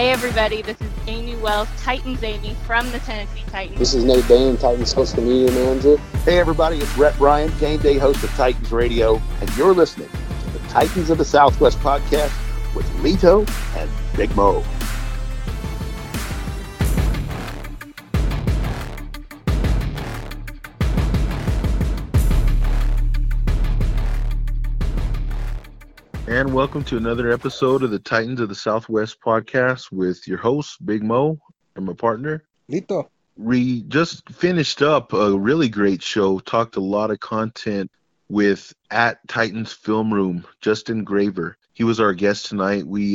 Hey everybody, this is Amy Wells, Titans Amy from the Tennessee Titans. This is Nate Bain, Titans social media manager. Hey everybody, it's Rhett Bryan, game day host of Titans Radio, and you're listening to the Titans of the Southwest podcast with Lito and Big Mo. And welcome to another episode of the Titans of the Southwest podcast with your host, Big Mo, and my partner, Lito. We just finished up a really great show, talked a lot of content with at Titans Film Room, Justin Graver. He was our guest tonight. We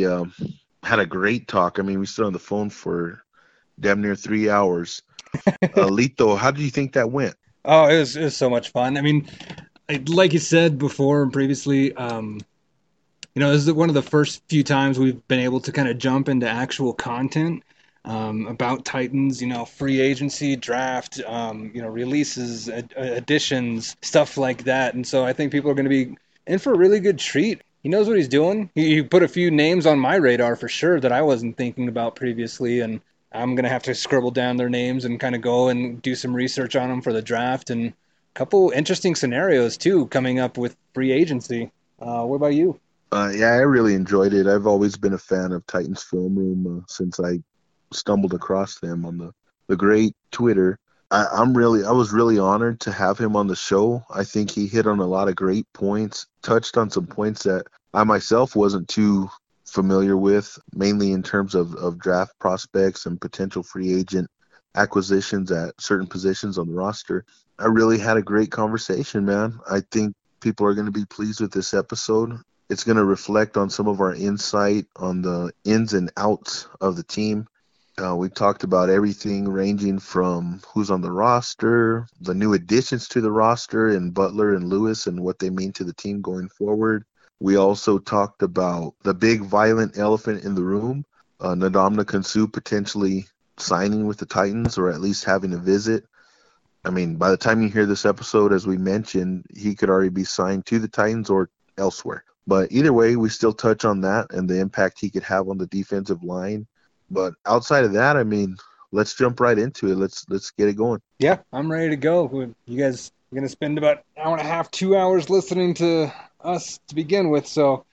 had a great talk. I mean, we stood on the phone for damn near 3 hours. Lito, how did you think that went? Oh, it was so much fun. I mean, like you said before and previously, this is one of the first few times we've been able to kind of jump into actual content about Titans, free agency, draft, releases, additions, stuff like that. And so I think people are going to be in for a really good treat. He knows what he's doing. He put a few names on my radar for sure that I wasn't thinking about previously, and I'm going to have to scribble down their names and kind of go and do some research on them for the draft, and a couple interesting scenarios too coming up with free agency. What about you? Yeah, I really enjoyed it. I've always been a fan of Titans Film Room since I stumbled across them on the great Twitter. I was really honored to have him on the show. I think he hit on a lot of great points, touched on some points that I myself wasn't too familiar with, mainly in terms of draft prospects and potential free agent acquisitions at certain positions on the roster. I really had a great conversation, man. I think people are going to be pleased with this episode. It's going to reflect on some of our insight on the ins and outs of the team. We talked about everything ranging from who's on the roster, the new additions to the roster, and Butler and Lewis and what they mean to the team going forward. We also talked about the big violent elephant in the room, Ndamukong Suh potentially signing with the Titans or at least having a visit. I mean, by the time you hear this episode, as we mentioned, he could already be signed to the Titans or elsewhere. But either way, we still touch on that and the impact he could have on the defensive line. But outside of that, I mean, let's jump right into it. Let's get it going. Yeah, I'm ready to go. You guys are going to spend about an hour and a half, 2 hours listening to us to begin with. So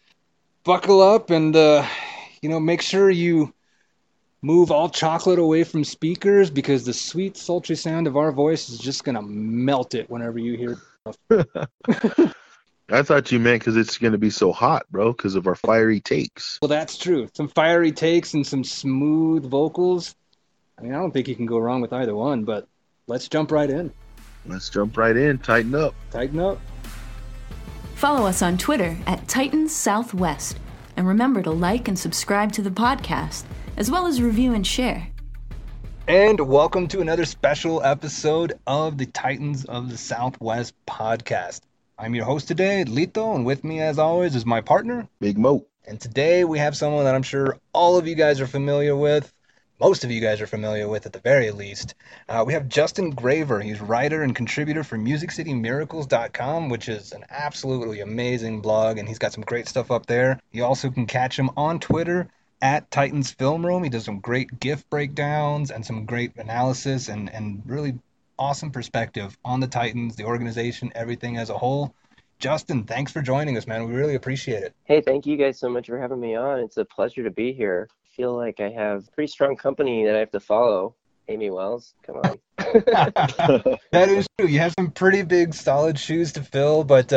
buckle up and, make sure you move all chocolate away from speakers because the sweet, sultry sound of our voice is just going to melt it whenever you hear it. I thought you meant because it's going to be so hot, bro, because of our fiery takes. Well, that's true. Some fiery takes and some smooth vocals. I mean, I don't think you can go wrong with either one, but let's jump right in. Let's jump right in. Tighten up. Tighten up. Follow us on Twitter at Titans Southwest. And remember to like and subscribe to the podcast, as well as review and share. And welcome to another special episode of the Titans of the Southwest podcast. I'm your host today, Lito, and with me, as always, is my partner, Big Mo. And today we have someone that I'm sure all of you guys are familiar with. Most of you guys are familiar with, at the very least. We have Justin Graver. He's writer and contributor for MusicCityMiracles.com, which is an absolutely amazing blog, and he's got some great stuff up there. You also can catch him on Twitter at Titans Film Room. He does some great GIF breakdowns and some great analysis and really awesome perspective on the Titans, the organization, everything as a whole. Justin, thanks for joining us, man. We really appreciate it. Hey, thank you guys so much for having me on. It's a pleasure to be here. I feel like I have pretty strong company that I have to follow. Amy Wells, come on. That is true. You have some pretty big, solid shoes to fill, but,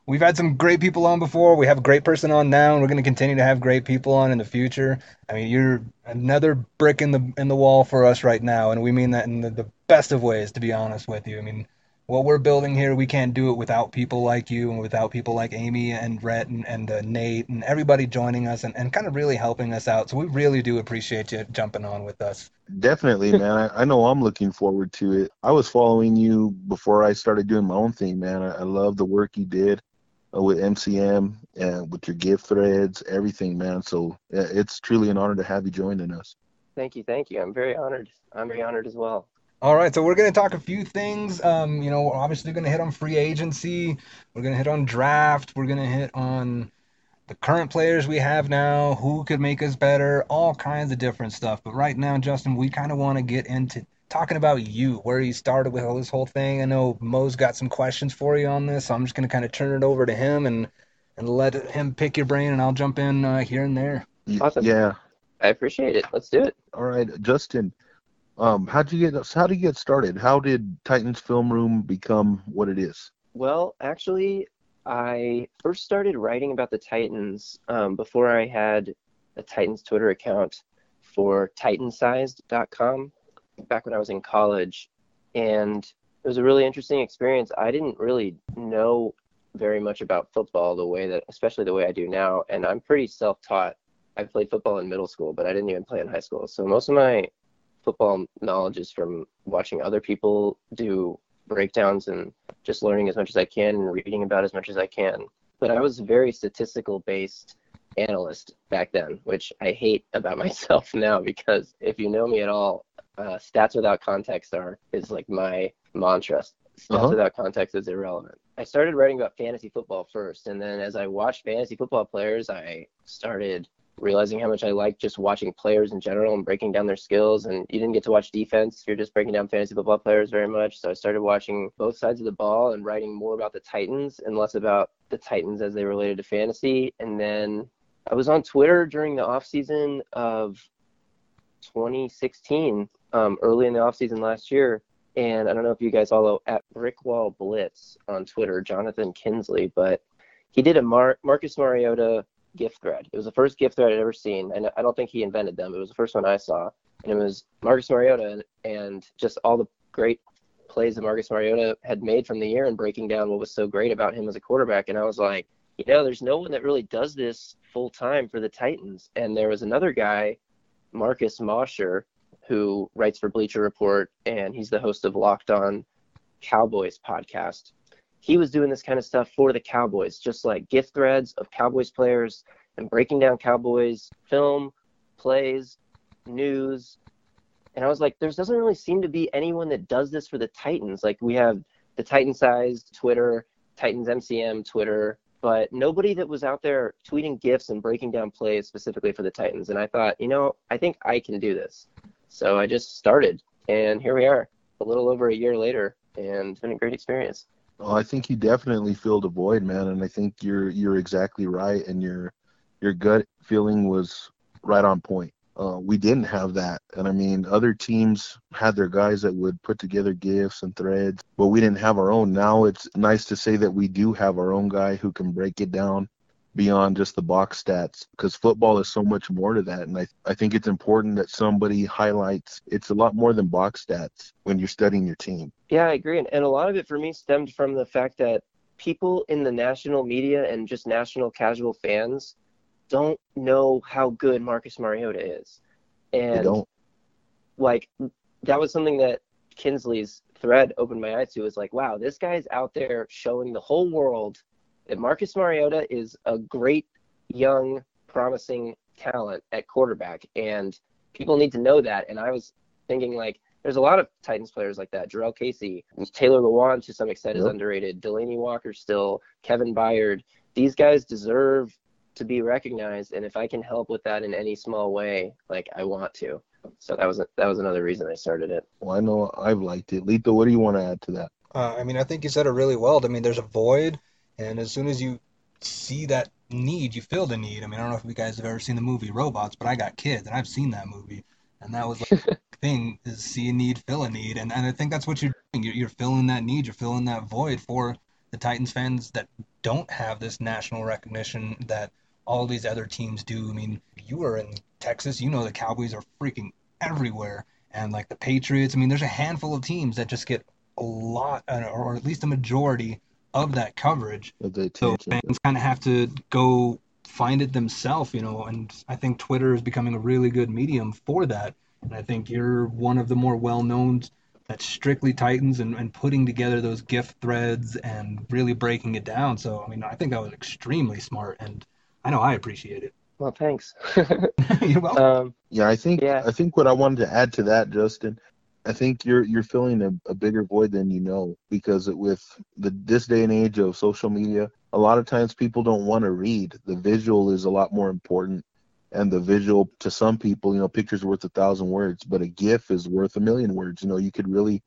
we've had some great people on before. We have a great person on now, and we're going to continue to have great people on in the future. I mean, you're another brick in the wall for us right now, and we mean that in the best of ways, to be honest with you. I mean, what we're building here, we can't do it without people like you and without people like Amy and Rhett and Nate and everybody joining us and kind of really helping us out. So we really do appreciate you jumping on with us. Definitely, man. I know I'm looking forward to it. I was following you before I started doing my own thing, man. I love the work you did with MCM and with your GIF threads, everything, man. So it's truly an honor to have you joining us. Thank you. I'm very honored. I'm very honored as well. All right, so we're going to talk a few things. We're obviously going to hit on free agency. We're going to hit on draft. We're going to hit on the current players we have now, who could make us better, all kinds of different stuff. But right now, Justin, we kind of want to get into talking about you, where you started with all this whole thing. I know Mo's got some questions for you on this, so I'm just going to kind of turn it over to him and let him pick your brain, and I'll jump in here and there. Awesome. Yeah. I appreciate it. Let's do it. All right, Justin. How did you get started? How did Titans Film Room become what it is? Well, actually, I first started writing about the Titans before I had a Titans Twitter account for titansized.com back when I was in college. And it was a really interesting experience. I didn't really know very much about football especially the way I do now. And I'm pretty self-taught. I played football in middle school, but I didn't even play in high school. So most of my football knowledge is from watching other people do breakdowns and just learning as much as I can and reading about as much as I can. But I was a very statistical based analyst back then, which I hate about myself now, because if you know me at all, stats without context is like my mantra. Stats without context is irrelevant. I started writing about fantasy football first, and then as I watched fantasy football players, I started realizing how much I liked just watching players in general and breaking down their skills. And you didn't get to watch defense if you're just breaking down fantasy football players very much. So I started watching both sides of the ball and writing more about the Titans and less about the Titans as they related to fantasy. And then I was on Twitter during the offseason of 2016, early in the offseason last year. And I don't know if you guys follow at Brickwall Blitz on Twitter, Jonathan Kinsley, but he did a Marcus Mariota gift thread. It was the first gift thread I'd ever seen, and I don't think he invented them. It was the first one I saw, and it was Marcus Mariota and just all the great plays that Marcus Mariota had made from the year and breaking down what was so great about him as a quarterback. And I was like, there's no one that really does this full time for the Titans. And there was another guy, Marcus Mosher, who writes for Bleacher Report, and he's the host of Locked On Cowboys podcast. He was doing this kind of stuff for the Cowboys, just like gift threads of Cowboys players and breaking down Cowboys film, plays, news. And I was like, there doesn't really seem to be anyone that does this for the Titans. Like, we have the Titan-sized Twitter, Titans MCM Twitter, but nobody that was out there tweeting gifs and breaking down plays specifically for the Titans. And I thought, I think I can do this. So I just started, and here we are, a little over a year later, and it's been a great experience. Well, I think you definitely filled a void, man, and I think you're exactly right, and your gut feeling was right on point. We didn't have that, and I mean, other teams had their guys that would put together gifs and threads, but we didn't have our own. Now it's nice to say that we do have our own guy who can break it down beyond just the box stats, because football is so much more to that. And I think it's important that somebody highlights it's a lot more than box stats when you're studying your team. Yeah, I agree. And a lot of it for me stemmed from the fact that people in the national media and just national casual fans don't know how good Marcus Mariota is. And they don't. Like, that was something that Kinsley's thread opened my eyes to, is like, wow, this guy's out there showing the whole world that Marcus Mariota is a great, young, promising talent at quarterback, and people need to know that. And I was thinking, like, there's a lot of Titans players like that. Jarrell Casey, Taylor Lewan to some extent is underrated. Delaney Walker still, Kevin Byard. These guys deserve to be recognized, and if I can help with that in any small way, like, I want to. So that was another reason I started it. Well, I know I've liked it. Lito, what do you want to add to that? I mean, I think you said it really well. I mean, there's a void, and as soon as you see that need, you fill the need. I mean, I don't know if you guys have ever seen the movie Robots, but I got kids, and I've seen that movie. And that was like the thing, is see a need, fill a need. And I think that's what you're doing. You're filling that need. You're filling that void for the Titans fans that don't have this national recognition that all these other teams do. I mean, you are in Texas. You know the Cowboys are freaking everywhere. And like the Patriots, I mean, there's a handful of teams that just get a lot, or at least a majority of that coverage. So fans kind of have to go find it themselves, and I think Twitter is becoming a really good medium for that. And I think you're one of the more well-known that's strictly Titans and putting together those gift threads and really breaking it down. So, I mean, I think that was extremely smart, and I know I appreciate it. Well, thanks. You're welcome. I think what I wanted to add to that, Justin, I think you're filling a bigger void than you know, because with this day and age of social media, a lot of times people don't want to read. The visual is a lot more important. And the visual, to some people, picture's worth 1,000 words, but a GIF is worth 1,000,000 words. You could really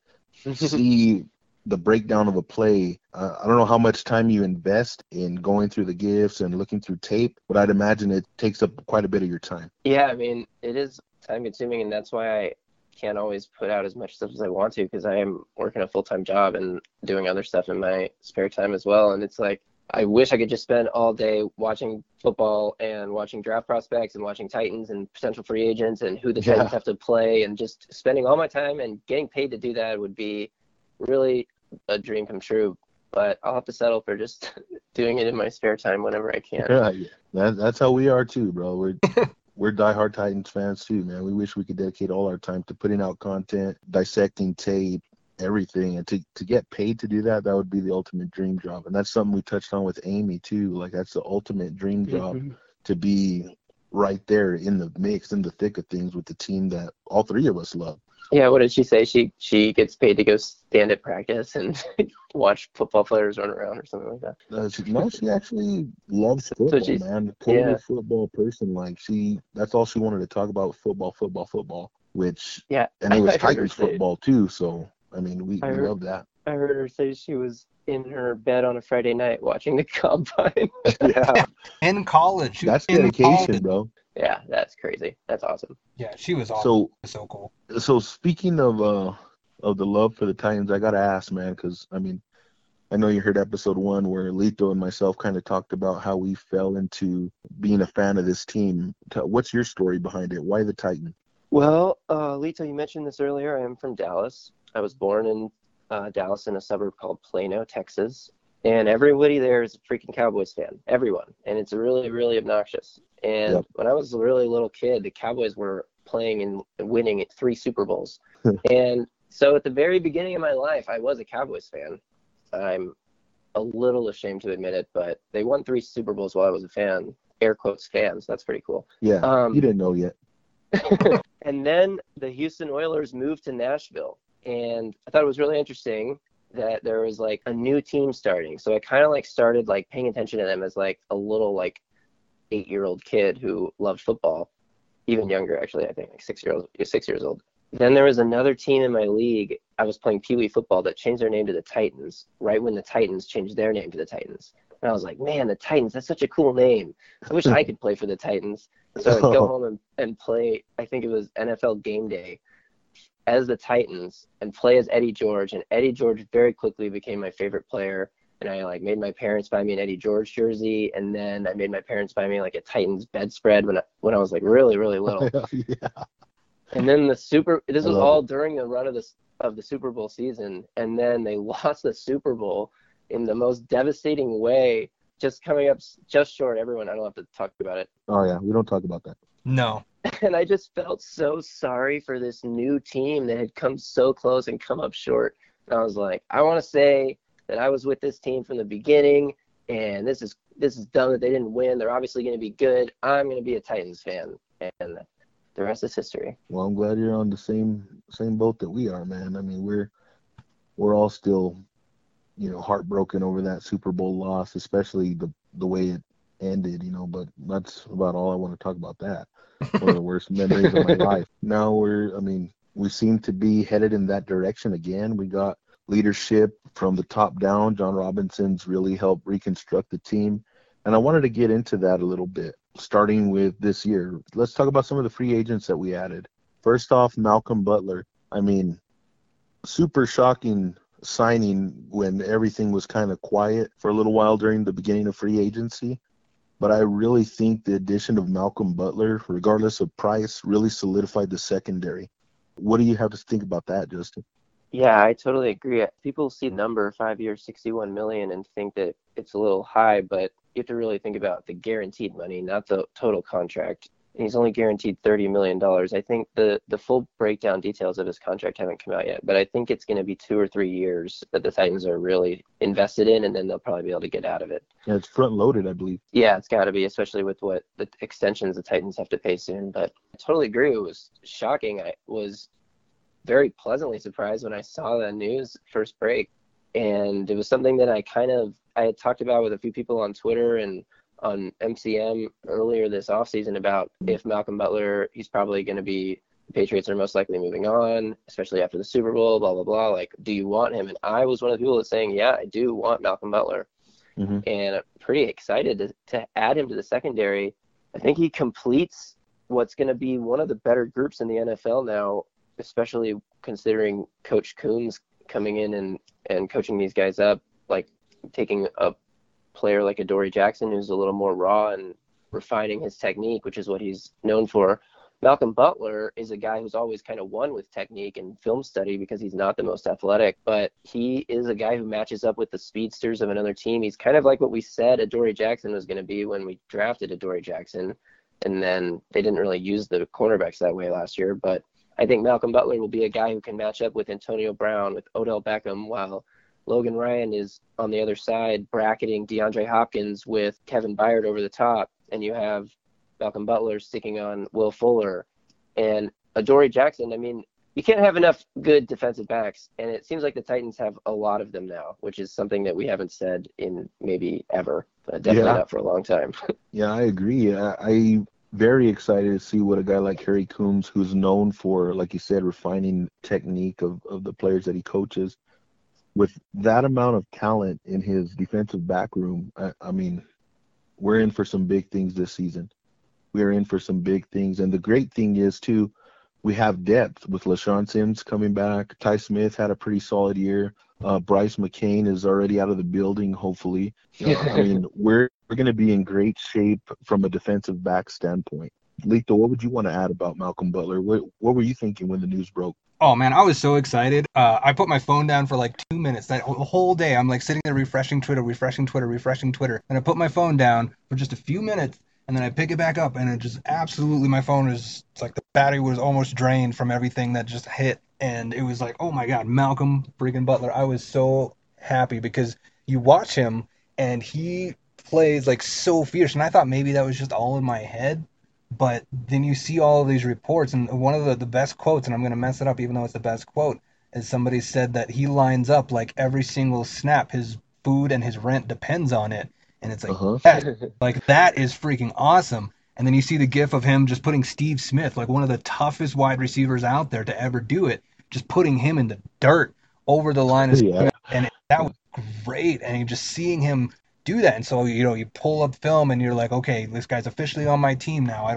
see the breakdown of a play. I don't know how much time you invest in going through the GIFs and looking through tape, but I'd imagine it takes up quite a bit of your time. Yeah, I mean, it is time consuming, and that's why I can't always put out as much stuff as I want to, because I am working a full-time job and doing other stuff in my spare time as well. And it's like, I wish I could just spend all day watching football and watching draft prospects and watching Titans and potential free agents and who the Titans have to play, and just spending all my time and getting paid to do that would be really a dream come true. But I'll have to settle for just doing it in my spare time whenever I can. Yeah, that's how we are too, bro. We're diehard Titans fans too, man. We wish we could dedicate all our time to putting out content, dissecting tape, everything, and to get paid to do that would be the ultimate dream job. And that's something we touched on with Amy too. Like, that's the ultimate dream job, to be right there in the mix, in the thick of things with the team that all three of us love. Yeah, what did she say? She gets paid to go stand at practice and watch football players run around or something like that. She actually loves football, man. Total football person. Like, that's all she wanted to talk about, football, which, and it was Titans football too. So, I mean, we love that. I heard her say she was in her bed on a Friday night watching the Combine. Yeah. In college. That's dedication, bro. Yeah, that's crazy. That's awesome. Yeah, she was awesome. So cool. So speaking of the love for the Titans, I got to ask, man, because, I mean, I know you heard episode 1 where Lito and myself kind of talked about how we fell into being a fan of this team. What's your story behind it? Why the Titans? Well, Lito, you mentioned this earlier. I am from Dallas. I was born in Dallas, in a suburb called Plano, Texas. And everybody there is a freaking Cowboys fan. Everyone. And it's really, really obnoxious. And when I was a really little kid, the Cowboys were playing and winning at 3 Super Bowls. And so at the very beginning of my life, I was a Cowboys fan. I'm a little ashamed to admit it, but they won 3 Super Bowls while I was a fan. Air quotes fans. That's pretty cool. Yeah, you didn't know yet. And then the Houston Oilers moved to Nashville. And I thought it was really interesting that there was like a new team starting. So I kind of like started like paying attention to them as like a little like 8-year-old kid who loved football, even younger actually, I think like 6 years old. Then there was another team in my league. I was playing Pee Wee football that changed their name to the Titans right when the Titans changed their name to the Titans. And I was like, man, the Titans, that's such a cool name. I wish I could play for the Titans. So I'd go home and play, I think it was NFL Game Day, as the Titans and play as Eddie George. And Eddie George very quickly became my favorite player. And I like made my parents buy me an Eddie George jersey. And then I made my parents buy me like a Titans bedspread when I was like really, really little. Yeah. And then this was all during the run of the Super Bowl season. And then they lost the Super Bowl in the most devastating way, just coming up just short. Everyone, I don't have to talk about it. Oh yeah, we don't talk about that. No. And I just felt so sorry for this new team that had come so close and come up short. And I was like, I want to say that I was with this team from the beginning, and this is dumb that they didn't win. They're obviously going to be good. I'm going to be a Titans fan, and the rest is history. Well, I'm glad you're on the same boat that we are, man. I mean, we're all still, heartbroken over that Super Bowl loss, especially the way it ended, but that's about all I want to talk about that. One of the worst memories of my life. Now we seem to be headed in that direction again. We got leadership from the top down. John Robinson's really helped reconstruct the team. And I wanted to get into that a little bit, starting with this year. Let's talk about some of the free agents that we added. First off, Malcolm Butler. I mean, super shocking signing when everything was kind of quiet for a little while during the beginning of free agency. But I really think the addition of Malcolm Butler, regardless of price, really solidified the secondary. What do you have to think about that, Justin? Yeah, I totally agree. People see the number 5 years, $61 million, and think that it's a little high, but you have to really think about the guaranteed money, not the total contract. And he's only guaranteed $30 million. I think the full breakdown details of his contract haven't come out yet, but I think it's going to be 2 or 3 years that the Titans are really invested in, and then they'll probably be able to get out of it. Yeah, it's front-loaded, I believe. Yeah, it's got to be, especially with what the extensions the Titans have to pay soon. But I totally agree. It was shocking. I was very pleasantly surprised when I saw the news first break. And it was something that I kind of I had talked about with a few people on Twitter and on MCM earlier this offseason about if Malcolm Butler, he's probably going to be, the Patriots are most likely moving on, especially after the Super Bowl, blah, blah, blah. Like, do you want him? And I was one of the people that's saying, yeah, I do want Malcolm Butler. Mm-hmm. And I'm pretty excited to add him to the secondary. I think he completes what's going to be one of the better groups in the NFL now, especially considering Coach Coons coming in and coaching these guys up, like taking a player like Adoree Jackson, who's a little more raw and refining his technique, which is what he's known for. Malcolm Butler is a guy who's always kind of won with technique and film study because he's not the most athletic, but he is a guy who matches up with the speedsters of another team. He's kind of like what we said Adoree Jackson was going to be when we drafted Adoree Jackson, and then they didn't really use the cornerbacks that way last year. But I think Malcolm Butler will be a guy who can match up with Antonio Brown, with Odell Beckham, while Logan Ryan is on the other side bracketing DeAndre Hopkins with Kevin Byard over the top, and you have Malcolm Butler sticking on Will Fuller and Adoree Jackson. I mean, you can't have enough good defensive backs, and it seems like the Titans have a lot of them now, which is something that we haven't said in maybe ever, but definitely not for a long time. Yeah, I agree. I'm very excited to see what a guy like Harry Coombs, who's known for, like you said, refining technique of the players that he coaches, with that amount of talent in his defensive back room. I mean, we're in for some big things this season. We're in for some big things. And the great thing is, too, we have depth with LaShawn Sims coming back. Ty Smith had a pretty solid year. Bryce McCain is already out of the building, hopefully. I mean, we're going to be in great shape from a defensive back standpoint. Lito, what would you want to add about Malcolm Butler? What were you thinking when the news broke? Oh, man, I was so excited. I put my phone down for like 2 minutes. That whole day, I'm like sitting there refreshing Twitter. And I put my phone down for just a few minutes, and then I pick it back up, and it just absolutely, my phone is, it's like the battery was almost drained from everything that just hit. And it was like, oh my God, Malcolm freaking Butler. I was so happy because you watch him, and he plays like so fierce. And I thought maybe that was just all in my head. But then you see all of these reports, and one of the best quotes, and I'm going to mess it up even though it's the best quote, is somebody said that he lines up like every single snap. His food and his rent depends on it. And it's like, that is freaking awesome. And then you see the gif of him just putting Steve Smith, like one of the toughest wide receivers out there to ever do it, just putting him in the dirt over the line of scrimmage. And that was great. And just seeing him do that. And so, you pull up film and you're like, okay, this guy's officially on my team now. I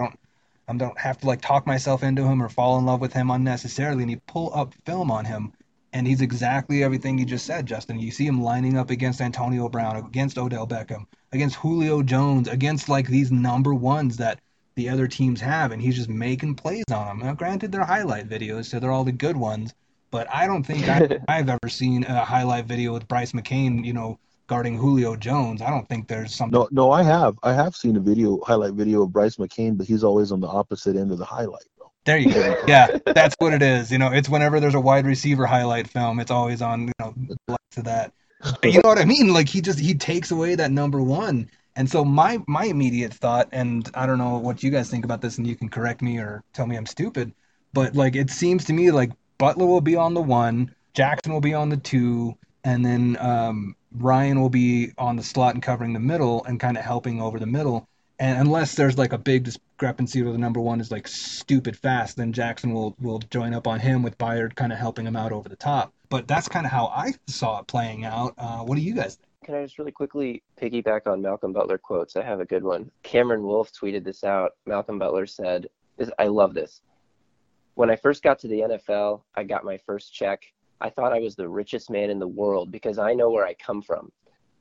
don't have to like talk myself into him or fall in love with him unnecessarily. And you pull up film on him, and he's exactly everything you just said, Justin. You see him lining up against Antonio Brown, against Odell Beckham, against Julio Jones, against like these number ones that the other teams have, and he's just making plays on them. Now, granted, they're highlight videos, so they're all the good ones, but I don't think I've ever seen a highlight video with Bryce McCain, guarding Julio Jones. I don't think there's something. No, I have seen a highlight video of Bryce McCain, but he's always on the opposite end of the highlight. There you go. Yeah, that's what it is. It's whenever there's a wide receiver highlight film, it's always on, to that. But you know what I mean? Like he takes away that number one. And so my immediate thought, and I don't know what you guys think about this, and you can correct me or tell me I'm stupid, but like it seems to me like Butler will be on the 1, Jackson will be on the 2, and then Ryan will be on the slot and covering the middle and kind of helping over the middle. And unless there's like a big discrepancy where the number 1 is like stupid fast, then Jackson will join up on him with Byard kind of helping him out over the top. But that's kind of how I saw it playing out. What do you guys think? Can I just really quickly piggyback on Malcolm Butler quotes? I have a good one. Cameron Wolfe tweeted this out. Malcolm Butler said, I love this. When I first got to the NFL, I got my first check. I thought I was the richest man in the world because I know where I come from.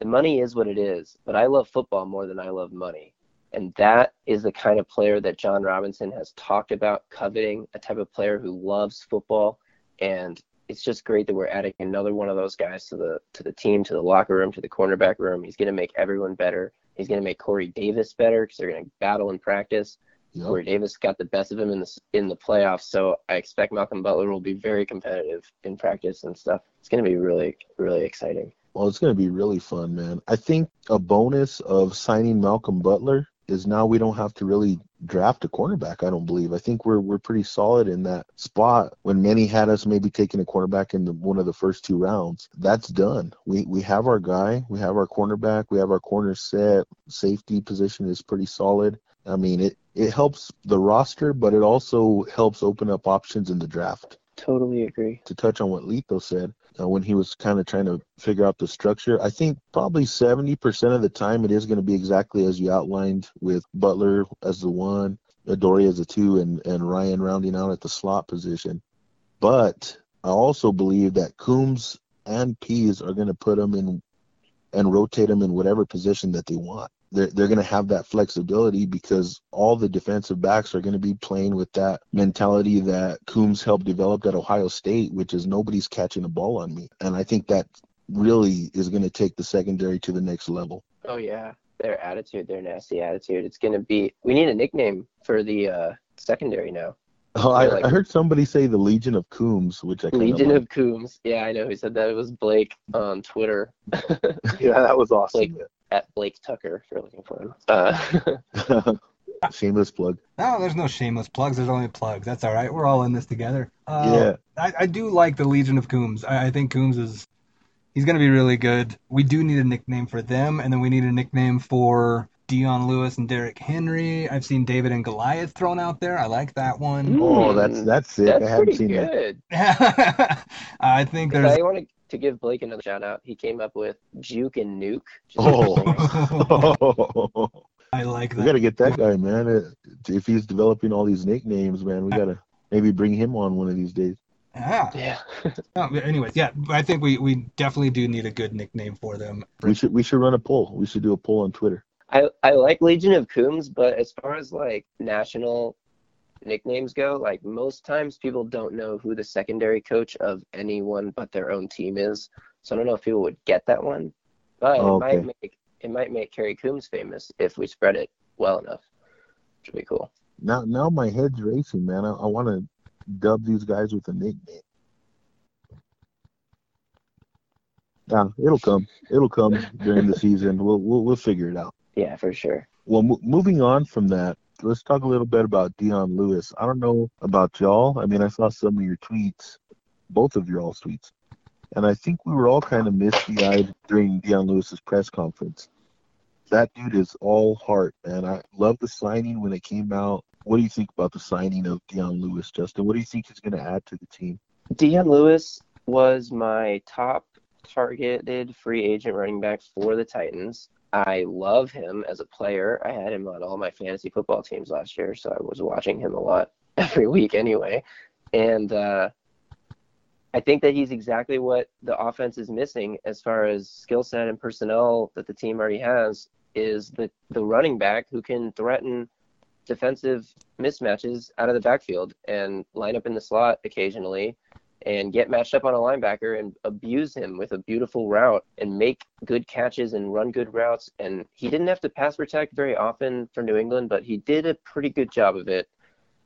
The money is what it is, but I love football more than I love money. And that is the kind of player that John Robinson has talked about coveting, a type of player who loves football. And it's just great that we're adding another one of those guys to the team, to the locker room, to the cornerback room. He's going to make everyone better. He's going to make Corey Davis better because they're going to battle in practice. Yep. Corey Davis got the best of him in the playoffs, so I expect Malcolm Butler will be very competitive in practice and stuff. It's going to be really, really exciting. Well, it's going to be really fun, man. I think a bonus of signing Malcolm Butler is now we don't have to really draft a cornerback, I don't believe. I think we're pretty solid in that spot. When many had us maybe taking a cornerback in one of the first 2 rounds, that's done. We have our guy, we have our cornerback, we have our corner set. Safety position is pretty solid. I mean, it helps the roster, but it also helps open up options in the draft. Totally agree. To touch on what Lito said, when he was kind of trying to figure out the structure, I think probably 70% of the time it is going to be exactly as you outlined, with Butler as the 1, Adoree' as the 2, and Ryan rounding out at the slot position. But I also believe that Coombs and Pease are going to put them in and rotate them in whatever position that they want. They're going to have that flexibility because all the defensive backs are going to be playing with that mentality that Coombs helped develop at Ohio State, which is nobody's catching a ball on me. And I think that really is going to take the secondary to the next level. Oh, yeah. Their attitude, their nasty attitude. It's going to be – we need a nickname for the secondary now. Oh, I heard somebody say the Legion of Coombs, which I kind of Legion of Coombs. Yeah, I know who said that. It was Blake on Twitter. Yeah, that was awesome. Blake, at Blake Tucker, if you're looking for him. Shameless plug. No, there's no shameless plugs. There's only plugs. That's all right. We're all in this together. Yeah. I do like the Legion of Coombs. I think Coombs he's going to be really good. We do need a nickname for them, and then we need a nickname for Dion Lewis and Derrick Henry. I've seen David and Goliath thrown out there. I like that one. Oh, that's sick. That's I haven't pretty seen good. that. I think there's... I want to give Blake another shout out. He came up with Juke and Nuke. Oh. I like that. We got to get that guy, man. If he's developing all these nicknames, man, we got to maybe bring him on one of these days. Yeah. Anyways, yeah, I think we definitely do need a good nickname for them. We should run a poll. We should do a poll on Twitter. I like Legion of Coombs, but as far as like national nicknames go, like most times people don't know who the secondary coach of anyone but their own team is. So I don't know if people would get that one, but it might make Kerry Coombs famous if we spread it well enough, which would be cool. Now my head's racing, man. I want to dub these guys with a nickname. Yeah, it'll come during the season. We'll figure it out. Yeah, for sure. Well, moving on from that, let's talk a little bit about Dion Lewis. I don't know about y'all. I mean, I saw some of your tweets, both of your all's tweets, and I think we were all kind of misty-eyed during Dion Lewis's press conference. That dude is all heart, man. I love the signing when it came out. What do you think about the signing of Dion Lewis, Justin? What do you think he's going to add to the team? Dion Lewis was my top targeted free agent running back for the Titans. I love him as a player. I had him on all my fantasy football teams last year, so I was watching him a lot every week anyway. And I think that he's exactly what the offense is missing as far as skill set and personnel that the team already has, is the running back who can threaten defensive mismatches out of the backfield and line up in the slot occasionally and get matched up on a linebacker and abuse him with a beautiful route and make good catches and run good routes. And he didn't have to pass protect very often for New England, but he did a pretty good job of it,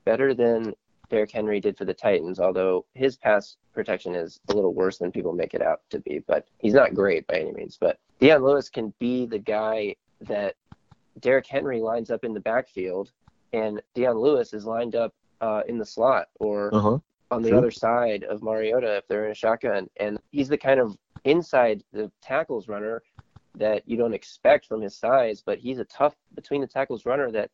better than Derrick Henry did for the Titans, although his pass protection is a little worse than people make it out to be. But he's not great by any means. But Dion Lewis can be the guy that Derrick Henry lines up in the backfield, and Dion Lewis is lined up in the slot or on the other side of Mariota if they're in a shotgun. And he's the kind of inside the tackles runner that you don't expect from his size, but he's a tough between the tackles runner that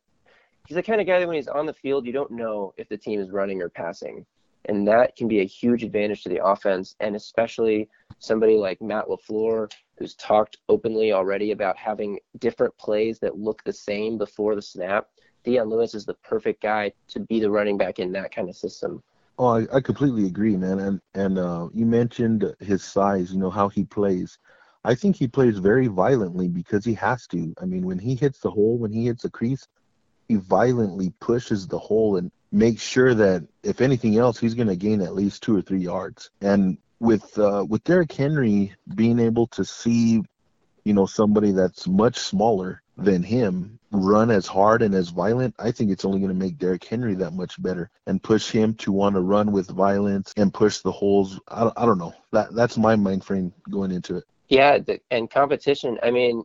he's the kind of guy that when he's on the field, you don't know if the team is running or passing. And that can be a huge advantage to the offense, and especially somebody like Matt LaFleur, who's talked openly already about having different plays that look the same before the snap. Dion Lewis is the perfect guy to be the running back in that kind of system. Oh, I completely agree, man. And you mentioned his size, how he plays. I think he plays very violently because he has to. I mean, when he hits the hole, when he hits a crease, he violently pushes the hole and makes sure that, if anything else, he's going to gain at least 2 or 3 yards. And with Derrick Henry being able to see, somebody that's much smaller than him run as hard and as violent, I think it's only going to make Derrick Henry that much better and push him to want to run with violence and push the holes. I don't know. That's my mind frame going into it. Yeah, and competition. I mean,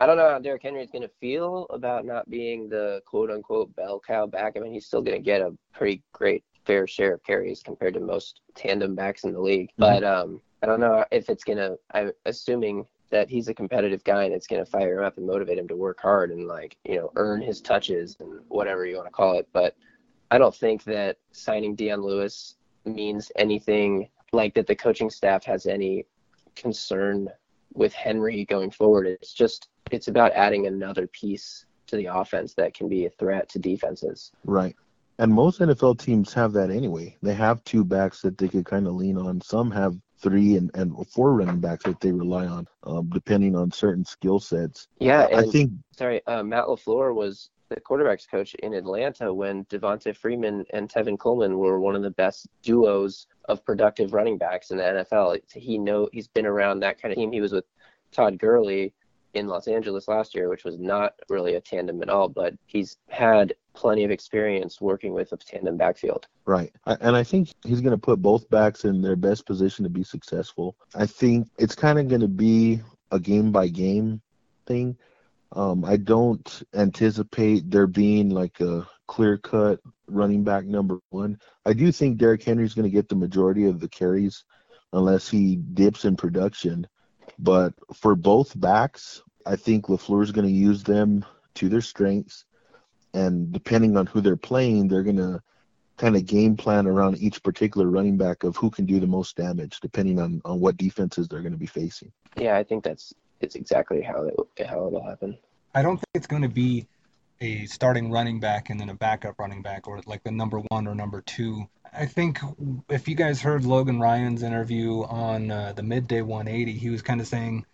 I don't know how Derrick Henry is going to feel about not being the quote-unquote bell cow back. I mean, he's still going to get a pretty great fair share of carries compared to most tandem backs in the league. But I don't know if it's going to – I'm assuming that he's a competitive guy and it's going to fire him up and motivate him to work hard and, like, you know, earn his touches and whatever you want to call it. But I don't think that signing Dion Lewis means anything like that the coaching staff has any concern with Henry going forward. It's about adding another piece to the offense that can be a threat to defenses. Right. And most NFL teams have that anyway. They have two backs that they could kind of lean on. Some have 3 and 4 running backs that they rely on, depending on certain skill sets. Yeah, and I think. Matt LaFleur was the quarterbacks coach in Atlanta when Devonta Freeman and Tevin Coleman were one of the best duos of productive running backs in the NFL. He's been around that kind of team. He was with Todd Gurley in Los Angeles last year, which was not really a tandem at all, but he's had plenty of experience working with a tandem backfield. Right. And I think he's going to put both backs in their best position to be successful. I think it's kind of going to be a game-by-game thing. I don't anticipate there being like a clear-cut running back number one. I do think Derrick Henry's going to get the majority of the carries unless he dips in production. But for both backs, I think LaFleur's going to use them to their strengths. And depending on who they're playing, they're going to kind of game plan around each particular running back of who can do the most damage, depending on what defenses they're going to be facing. Yeah, I think it's exactly how it'll happen. I don't think it's going to be a starting running back and then a backup running back, or like the number 1 or number 2. I think if you guys heard Logan Ryan's interview on the Midday 180, he was kind of saying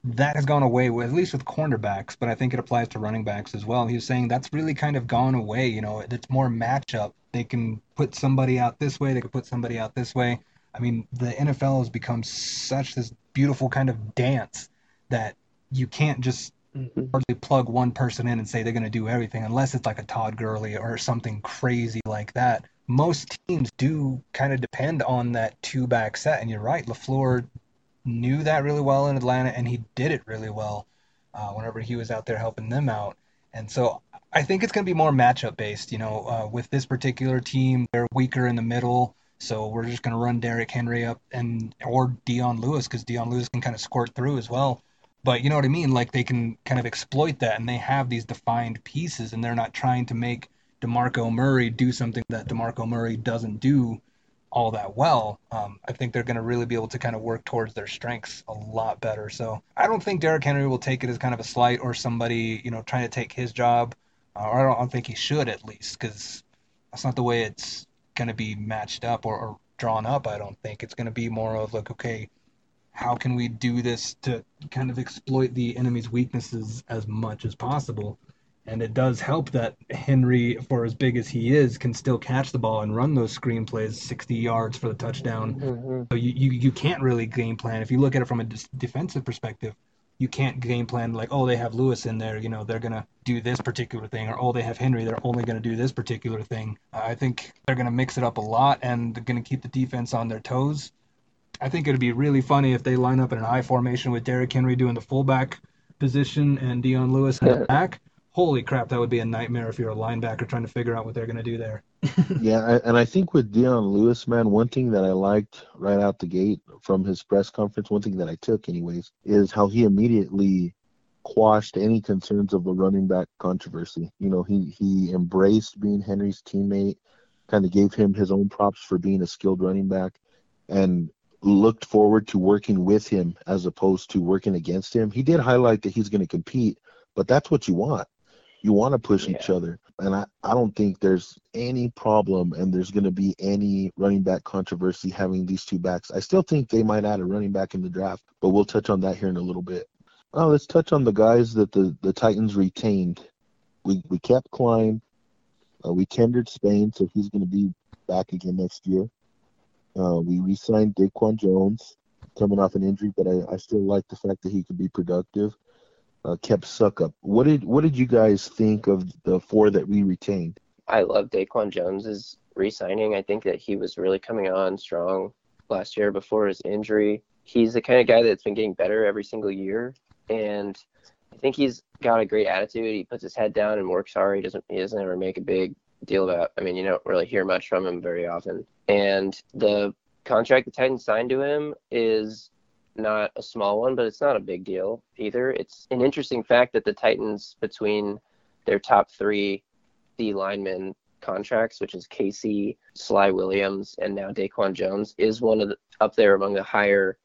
that has gone away, at least with cornerbacks, but I think it applies to running backs as well. He was saying that's really kind of gone away. You know, it's more matchup. They can put somebody out this way. They can put somebody out this way. I mean, the NFL has become such this beautiful kind of dance that you can't just hardly plug one person in and say they're going to do everything unless it's like a Todd Gurley or something crazy like that. Most teams do kind of depend on that 2-back set, and you're right, LaFleur knew that really well in Atlanta, and he did it really well whenever he was out there helping them out. And so I think it's going to be more matchup based. You know, with this particular team, they're weaker in the middle, so we're just going to run Derrick Henry up or Dion Lewis, because Dion Lewis can kind of squirt through as well. But you know what I mean? Like, they can kind of exploit that, and they have these defined pieces, and they're not trying to make DeMarco Murray do something that DeMarco Murray doesn't do all that well. I think they're going to really be able to kind of work towards their strengths a lot better. So I don't think Derrick Henry will take it as kind of a slight or somebody, you know, trying to take his job. Or I don't think he should, at least, because that's not the way it's going to be matched up or drawn up. I don't think it's going to be more of like, okay, how can we do this to kind of exploit the enemy's weaknesses as much as possible? And it does help that Henry, for as big as he is, can still catch the ball and run those screen plays 60 yards for the touchdown. So you can't really game plan. If you look at it from a defensive perspective, you can't game plan like, oh, they have Lewis in there, you know, they're going to do this particular thing, or, oh, they have Henry, they're only going to do this particular thing. I think they're going to mix it up a lot, and they're going to keep the defense on their toes. I think it'd be really funny if they line up in an I formation with Derrick Henry doing the fullback position and Dion Lewis in the back. Holy crap, that would be a nightmare if you're a linebacker trying to figure out what they're going to do there. Yeah, and I think with Dion Lewis, man, one thing that I liked right out the gate from his press conference, one thing that I took anyways, is how he immediately quashed any concerns of a running back controversy. You know, he embraced being Henry's teammate, kind of gave him his own props for being a skilled running back, and looked forward to working with him as opposed to working against him. He did highlight that he's going to compete, but that's what you want. You want to push each other. And I don't think there's any problem and there's going to be any running back controversy having these two backs. I still think they might add a running back in the draft, but we'll touch on that here in a little bit. Let's touch on the guys that the Titans retained. We kept Klein. We tendered Spain, so he's going to be back again next year. We re-signed Daquan Jones, coming off an injury, but I still like the fact that he could be productive. Kept Suckup. What did you guys think of the 4 that we retained? I love Daquan Jones's re-signing. I think that he was really coming on strong last year before his injury. He's the kind of guy that's been getting better every single year, and I think he's got a great attitude. He puts his head down and works hard. He doesn't ever make a big deal about. I mean, you don't really hear much from him very often. And the contract the Titans signed to him is not a small one, but it's not a big deal either. It's an interesting fact that the Titans, between their top 3 D linemen contracts, which is KC, Sly Williams, and now Daquan Jones, is one of up there among the higher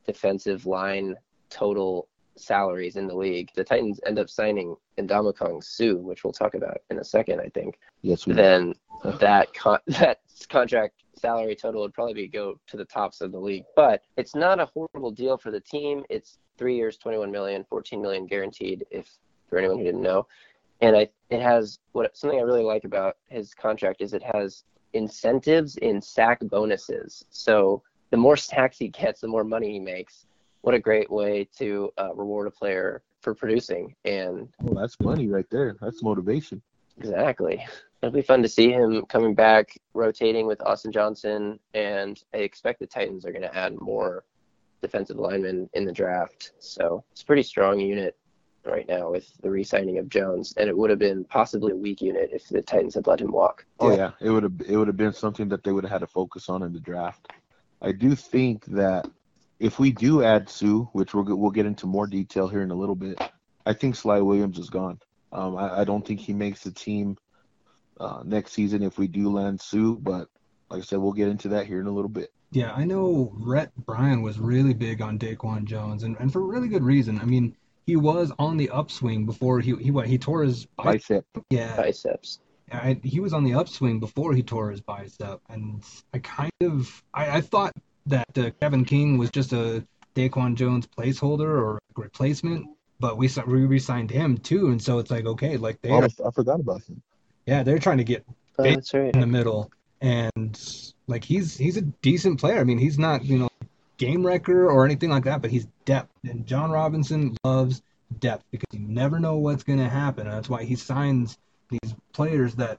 defensive line total salaries in the league. The Titans end up signing Ndamukong Suh, which we'll talk about in a second, I think. Yes, then that contract salary total would probably go to the tops of the league. But it's not a horrible deal for the team. It's 3 years, $21 million, $14 million guaranteed, if for anyone who didn't know. And it has something I really like about his contract is it has incentives in sack bonuses. So the more sacks he gets, the more money he makes. What a great way to reward a player for producing. And that's money right there. That's motivation. Exactly. It'll be fun to see him coming back, rotating with Austin Johnson, and I expect the Titans are going to add more defensive linemen in the draft. So it's a pretty strong unit right now with the re-signing of Jones, and it would have been possibly a weak unit if the Titans had let him walk. Oh yeah, it would have been something that they would have had to focus on in the draft. I do think that if we do add Suh, which we'll get into more detail here in a little bit, I think Sly Williams is gone. I don't think he makes the team next season if we do land Suh, but like I said, we'll get into that here in a little bit. Yeah, I know Rhett Bryan was really big on Daquan Jones, and for really good reason. I mean, he was on the upswing before he tore his bicep. Yeah, biceps. He was on the upswing before he tore his bicep, and I thought that Kevin King was just a Daquan Jones placeholder or replacement, but we re-signed him too, and so it's like, okay, like I forgot about him. Yeah, they're trying to get that's right. in the middle, and like he's a decent player. I mean, he's not game wrecker or anything like that, but he's depth, and John Robinson loves depth because you never know what's going to happen, and that's why he signs these players that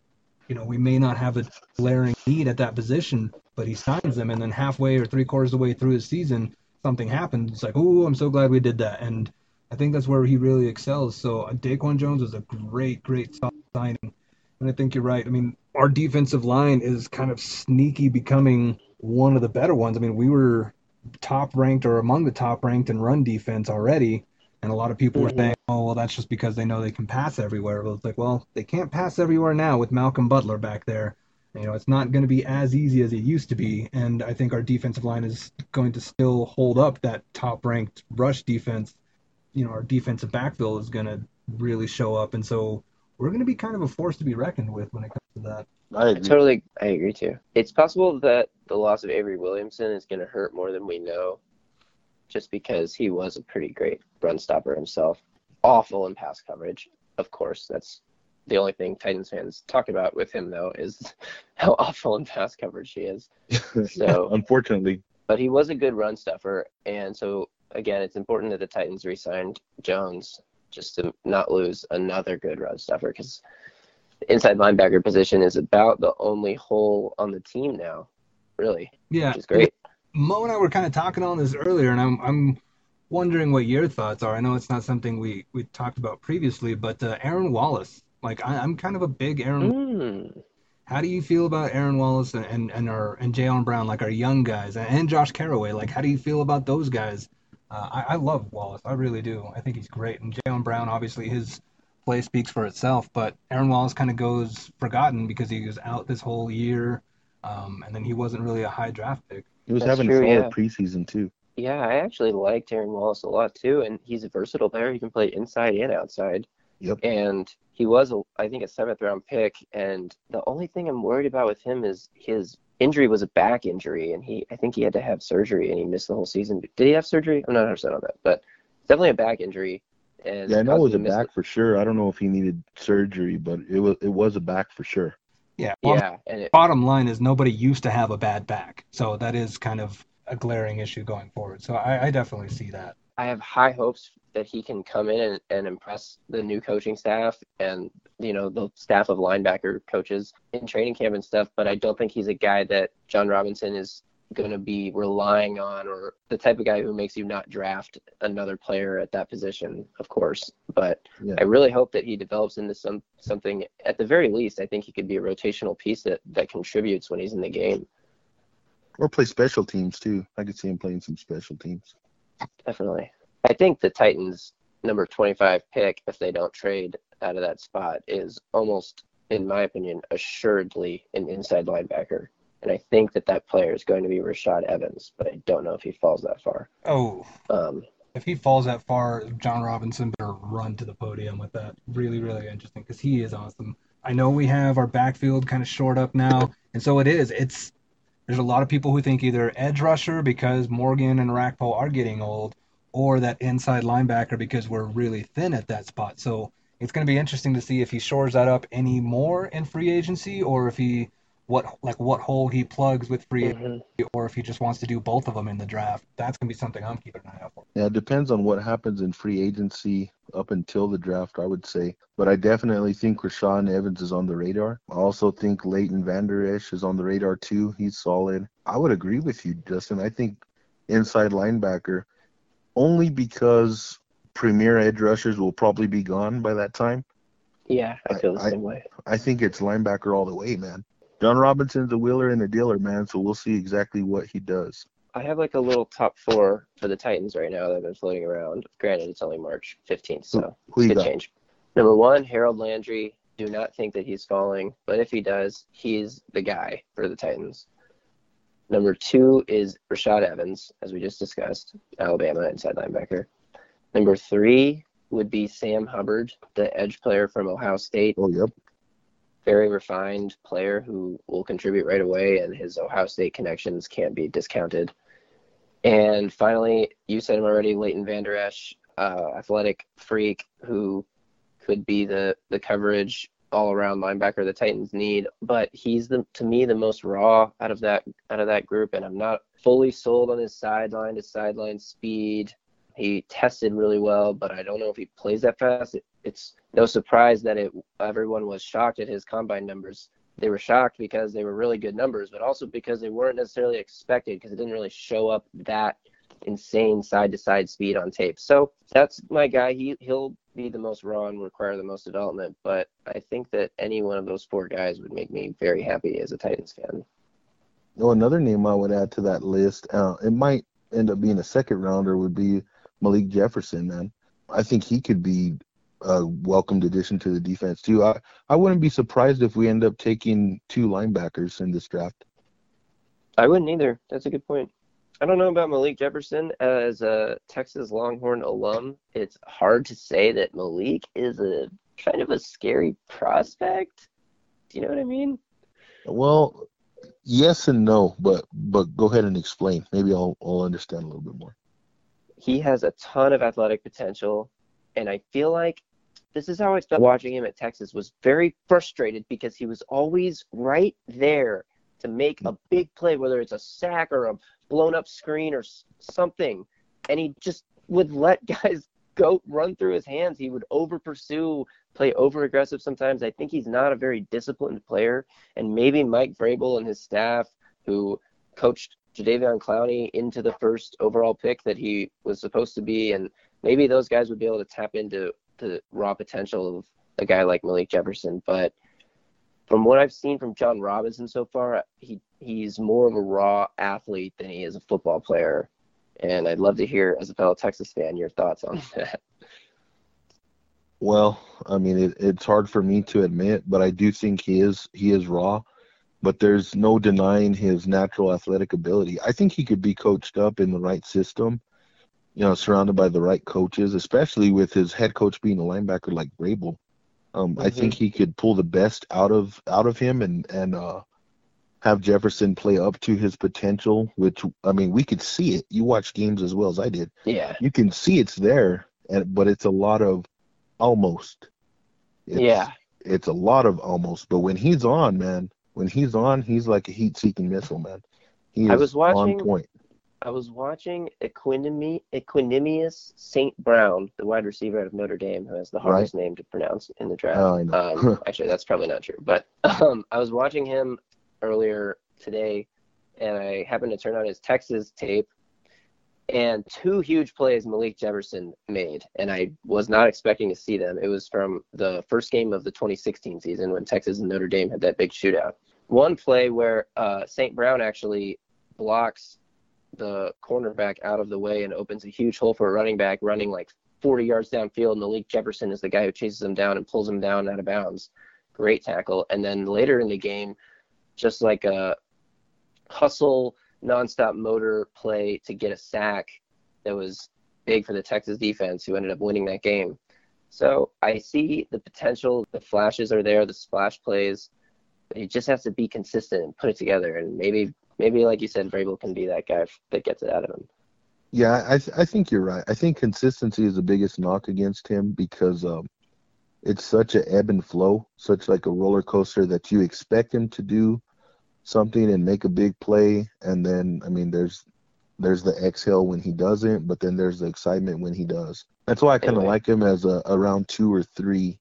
we may not have a glaring need at that position, but he signs them, and then halfway or 3/4 of the way through the season, something happens. It's like, oh, I'm so glad we did that, and I think that's where he really excels. So Daquan Jones was a great signing, and I think you're right. I mean, our defensive line is kind of sneaky becoming one of the better ones. I mean, we were top ranked or among the top ranked in run defense already, and a lot of people were saying, oh, well, that's just because they know they can pass everywhere. Well, it's like, well, they can't pass everywhere now with Malcolm Butler back there. It's not going to be as easy as it used to be, and I think our defensive line is going to still hold up that top-ranked rush defense. Our defensive backfield is going to really show up, and so we're going to be kind of a force to be reckoned with when it comes to that. I agree too. It's possible that the loss of Avery Williamson is going to hurt more than we know, just because he was a pretty great run stopper himself. Awful in pass coverage, of course. That's the only thing Titans fans talk about with him, though, is how awful in pass coverage he is. So unfortunately. But he was a good run stuffer, and so, again, it's important that the Titans re-signed Jones just to not lose another good run stuffer, because the inside linebacker position is about the only hole on the team now, really. Yeah. Which is great. Mo and I were kind of talking on this earlier, and I'm wondering what your thoughts are. I know it's not something we talked about previously, but Aaron Wallace. Like, I'm kind of a big Aaron. How do you feel about Aaron Wallace and Jalen Brown, like our young guys, and Josh Caraway? Like, how do you feel about those guys? I love Wallace. I really do. I think he's great. And Jalen Brown, obviously, his play speaks for itself. But Aaron Wallace kind of goes forgotten because he was out this whole year, and then he wasn't really a high draft pick. He was having a solid preseason, too. Yeah, I actually liked Aaron Wallace a lot, too. And he's a versatile player. He can play inside and outside. Yep. And he was, I think, a 7th-round pick. And the only thing I'm worried about with him is his injury was a back injury. And I think he had to have surgery, and he missed the whole season. Did he have surgery? I'm not 100% on that. But definitely a back injury. And yeah, I know it was a back for sure. I don't know if he needed surgery, but it was a back for sure. Yeah. And bottom line is nobody used to have a bad back. So that is kind of a glaring issue going forward. So I definitely see that. I have high hopes that he can come in and impress the new coaching staff and, the staff of linebacker coaches in training camp and stuff. But I don't think he's a guy that John Robinson is going to be relying on, or the type of guy who makes you not draft another player at that position, of course. But Yeah. I really hope that he develops into something. At the very least, I think he could be a rotational piece that contributes when he's in the game. Or play special teams too. I could see him playing some special teams. Definitely. I think the Titans' number 25 pick, if they don't trade out of that spot, is almost, in my opinion, assuredly an inside linebacker. And I think that player is going to be Rashad Evans, but I don't know if he falls that far. Oh, Um, if he falls that far, John Robinson better run to the podium with that. Really, really interesting, because he is awesome. I know we have our backfield kind of shored up now, and so it is. There's a lot of people who think either edge rusher because Morgan and Rackpole are getting old, or that inside linebacker because we're really thin at that spot. So it's going to be interesting to see if he shores that up any more in free agency, or if he what hole he plugs with free agency, or if he just wants to do both of them in the draft. That's going to be something I'm keeping an eye out for. Yeah, it depends on what happens in free agency up until the draft, I would say. But I definitely think Rashaan Evans is on the radar. I also think Leighton Vander Esch is on the radar too. He's solid. I would agree with you, Justin. I think inside linebacker, only because premier edge rushers will probably be gone by that time. Yeah, I feel the same way. I think it's linebacker all the way, man. John Robinson's a wheeler and a dealer, man, so we'll see exactly what he does. I have like a little top 4 for the Titans right now that have been floating around. Granted, it's only March 15th, so Who you it could got? change. Number 1, Harold Landry. Do not think that he's falling, but if he does, he's the guy for the Titans. Number 2 is Rashad Evans, as we just discussed, Alabama inside linebacker. Number 3 would be Sam Hubbard, the edge player from Ohio State. Oh, yep. Very refined player who will contribute right away, and his Ohio State connections can't be discounted. And finally, you said him already, Leighton Vander Esch, athletic freak who could be the coverage all-around linebacker the Titans need. But he's to me the most raw out of that group, and I'm not fully sold on his sideline to sideline speed. He tested really well, but I don't know if he plays that fast. It's no surprise that everyone was shocked at his combine numbers. They were shocked because they were really good numbers, but also because they weren't necessarily expected, because it didn't really show up that insane side-to-side speed on tape. So that's my guy. He'll be the most raw and require the most development, but I think that any one of those 4 guys would make me very happy as a Titans fan. Oh, another name I would add to that list, it might end up being a second rounder, would be Malik Jefferson, man. I think he could be a welcomed addition to the defense too. I wouldn't be surprised if we end up taking 2 linebackers in this draft. I wouldn't either. That's a good point. I don't know about Malik Jefferson. As a Texas Longhorn alum, it's hard to say that Malik is a kind of a scary prospect. Do you know what I mean? Well, yes and no, but go ahead and explain. Maybe I'll understand a little bit more. He has a ton of athletic potential, and I feel like this is how I felt watching him at Texas. Was very frustrated because he was always right there to make a big play, whether it's a sack or a blown up screen or something, and he just would let guys go run through his hands. He would over pursue, play over aggressive sometimes. I think he's not a very disciplined player, and maybe Mike Vrabel and his staff, who coached Jadeveon Clowney into the first overall pick that he was supposed to be, and maybe those guys would be able to tap into the raw potential of a guy like Malik Jefferson. But from what I've seen from John Robinson so far, he's more of a raw athlete than he is a football player. And I'd love to hear, as a fellow Texas fan, your thoughts on that. Well, I mean, it's hard for me to admit, but I do think he is raw. But there's no denying his natural athletic ability. I think he could be coached up in the right system, surrounded by the right coaches, especially with his head coach being a linebacker like Vrabel. I think he could pull the best out of him and have Jefferson play up to his potential, which, I mean, we could see it. You watch games as well as I did. Yeah. You can see it's there, but it's a lot of almost. It's a lot of almost. But when he's on, man, he's like a heat-seeking missile, man. He is on point. I was watching Equanimous St. Brown, the wide receiver out of Notre Dame, who has the hardest name to pronounce in the draft. Oh, I know. Actually, that's probably not true. But I was watching him earlier today, and I happened to turn on his Texas tape, and 2 huge plays Malik Jefferson made, and I was not expecting to see them. It was from the first game of the 2016 season when Texas and Notre Dame had that big shootout. One play where St. Brown actually blocks the cornerback out of the way and opens a huge hole for a running back running like 40 yards downfield. Malik Jefferson is the guy who chases him down and pulls him down out of bounds. Great tackle. And then later in the game, just like a hustle, nonstop motor play to get a sack that was big for the Texas defense, who ended up winning that game. So I see the potential. The flashes are there, the splash plays. But he just has to be consistent and put it together. And maybe like you said, Vrabel can be that guy that gets it out of him. Yeah, I think you're right. I think consistency is the biggest knock against him because it's such an ebb and flow, such like a roller coaster that you expect him to do something and make a big play, and then there's the exhale when he doesn't, but then there's the excitement when he does. That's why I kind of like him as a round 2 or 3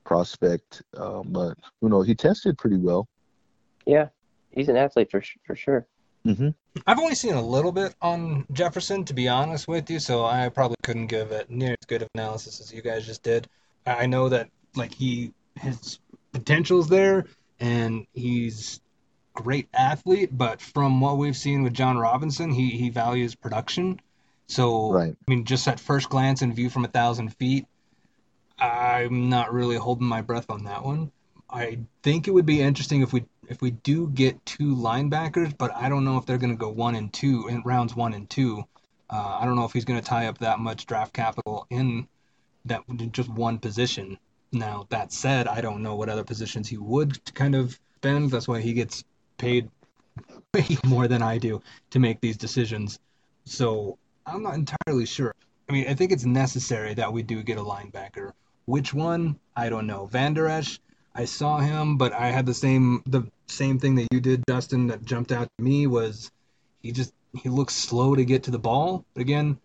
prospect, but he tested pretty well. Yeah, he's an athlete for sure. Mm-hmm. I've only seen a little bit on Jefferson, to be honest with you, so I probably couldn't give it near as good of analysis as you guys just did. I know that his potential's there, and he's a great athlete, but from what we've seen with John Robinson, he values production. So, right. Just at first glance and view from 1,000 feet, I'm not really holding my breath on that one. I think it would be interesting if we do get 2 linebackers, but I don't know if they're going to go 1 and 2 in rounds 1 and 2. I don't know if he's going to tie up that much draft capital in that just one position. Now, that said, I don't know what other positions he would kind of spend. That's why he gets paid way more than I do to make these decisions. So I'm not entirely sure. I think it's necessary that we do get a linebacker. Which one? I don't know. Van Der Esch, I saw him, but I had the same thing that you did, Justin, that jumped out to me was he looks slow to get to the ball. But again,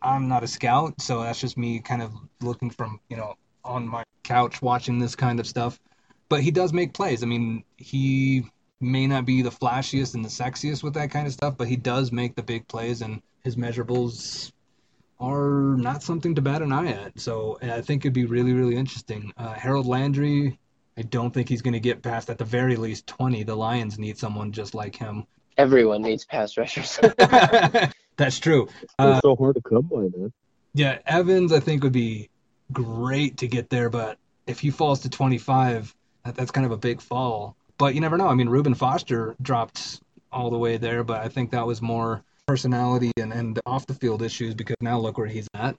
I'm not a scout, so that's just me kind of looking from, on my couch watching this kind of stuff. But he does make plays. He may not be the flashiest and the sexiest with that kind of stuff, but he does make the big plays, and his measurables are not something to bat an eye at. So I think it'd be really, really interesting. Harold Landry, I don't think he's going to get past, at the very least, 20. The Lions need someone just like him. Everyone needs pass rushers. That's true. It's so hard to come by, man. Yeah, Evans, I think, would be great to get there, but if he falls to 25, that's kind of a big fall. But you never know. Reuben Foster dropped all the way there, but I think that was more personality and off-the-field issues, because now look where he's at.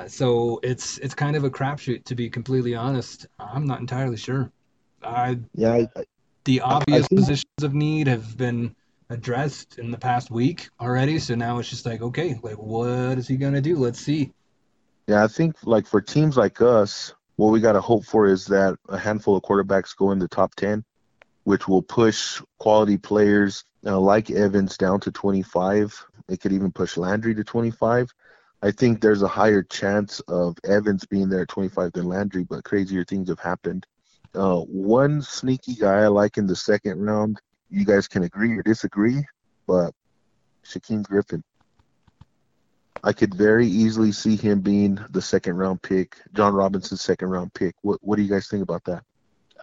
So it's kind of a crapshoot, to be completely honest. I'm not entirely sure. The obvious positions of need have been addressed in the past week already, so now it's just okay, what is he going to do? Let's see. Yeah, I think for teams like us, what we got to hope for is that a handful of quarterbacks go in the top 10, which will push quality players like Evans down to 25. It could even push Landry to 25. I think there's a higher chance of Evans being there at 25 than Landry, but crazier things have happened. One sneaky guy I like in the second round, you guys can agree or disagree, but Shaquem Griffin. I could very easily see him being the second-round pick, John Robinson's second-round pick. What do you guys think about that?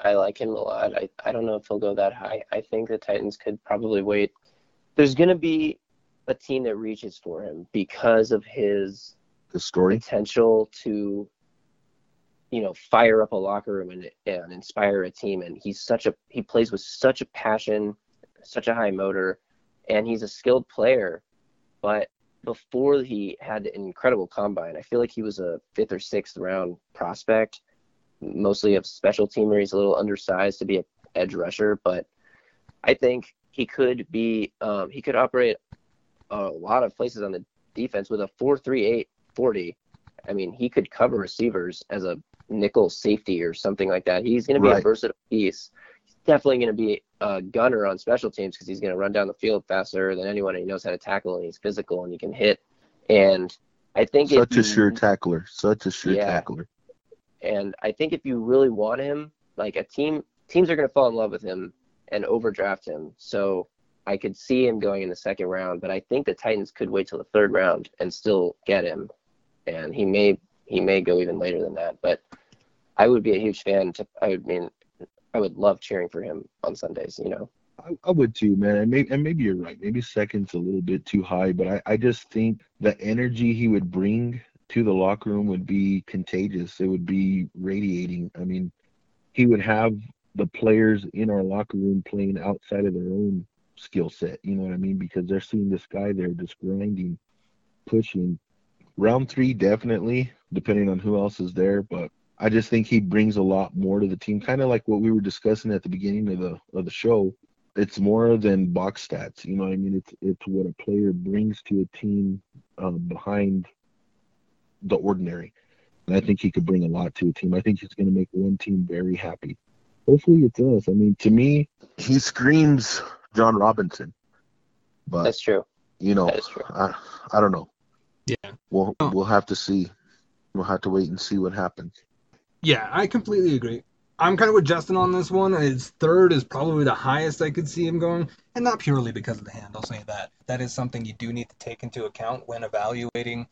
I like him a lot. I don't know if he'll go that high. I think the Titans could probably wait. There's going to be a team that reaches for him because of his story, potential to, fire up a locker room and inspire a team. And he plays with such a passion, such a high motor, and he's a skilled player. But before he had an incredible combine, I feel like he was a 5th or 6th round prospect, mostly a special teamer. He's a little undersized to be an edge rusher, but I think he could operate a lot of places on the defense with a 4.38 40. He could cover receivers as a nickel safety or something like that. He's going to be a versatile piece. He's definitely going to be a gunner on special teams because he's going to run down the field faster than anyone, and he knows how to tackle, and he's physical, and he can hit. And I think such a sure tackler. And I think if you really want him, teams are going to fall in love with him and overdraft him. So I could see him going in the second round, but I think the Titans could wait till the third round and still get him, and he may go even later than that. But I would be a huge fan. I would love cheering for him on Sundays. I would too, man. And maybe you're right. Maybe second's a little bit too high, but I just think the energy he would bring to the locker room would be contagious. It would be radiating. I mean, he would have the players in our locker room playing outside of their own skill set. You know what I mean? Because they're seeing this guy there just grinding, pushing. Round 3, definitely, depending on who else is there, but I just think he brings a lot more to the team. Kind of like what we were discussing at the beginning of the show. It's more than box stats. You know what I mean? It's what a player brings to a team behind the ordinary. And I think he could bring a lot to a team. I think he's going to make one team very happy. Hopefully it's us. I mean, to me, he screams John Robinson. But that's true. That is true. I don't know. Yeah. We'll have to see. We'll have to wait and see what happens. Yeah, I completely agree. I'm kind of with Justin on this one. His third is probably the highest I could see him going, and not purely because of the hand. I'll say that. That is something you do need to take into account when evaluating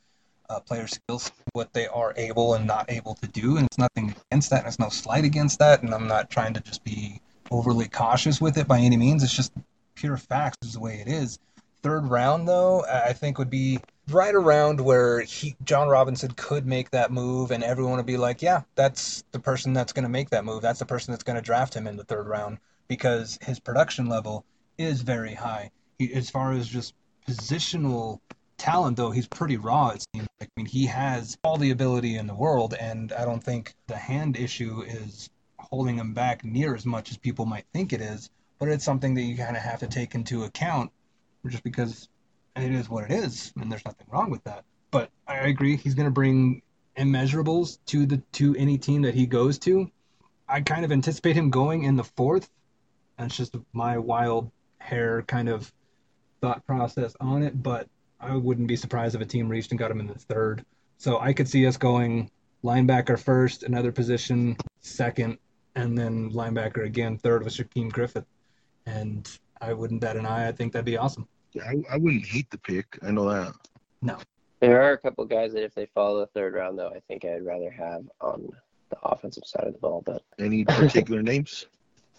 player skills, what they are able and not able to do, and it's nothing against that, and it's no slight against that, and I'm not trying to just be overly cautious with it by any means. It's just pure facts is the way it is. Third round, though, I think would be right around where John Robinson could make that move, and everyone would be like, yeah, that's the person that's going to make that move. That's the person that's going to draft him in the third round, because his production level is very high. As far as just positional talent, though, he's pretty raw, it seems. I mean, he has all the ability in the world, and I don't think the hand issue is holding him back near as much as people might think it is, but it's something that you kind of have to take into account just because it is what it is, and there's nothing wrong with that. But I agree, he's going to bring immeasurables to any team that he goes to. I kind of anticipate him going in the fourth. That's just my wild hair kind of thought process on it, but I wouldn't be surprised if a team reached and got him in the third. So I could see us going linebacker first, another position second, and then linebacker again third with Shaquem Griffith. And I wouldn't bat an eye. I think that'd be awesome. Yeah, I wouldn't hate the pick. I know that. No. There are a couple guys that if they follow the third round, though, I think I'd rather have on the offensive side of the ball. But any particular names?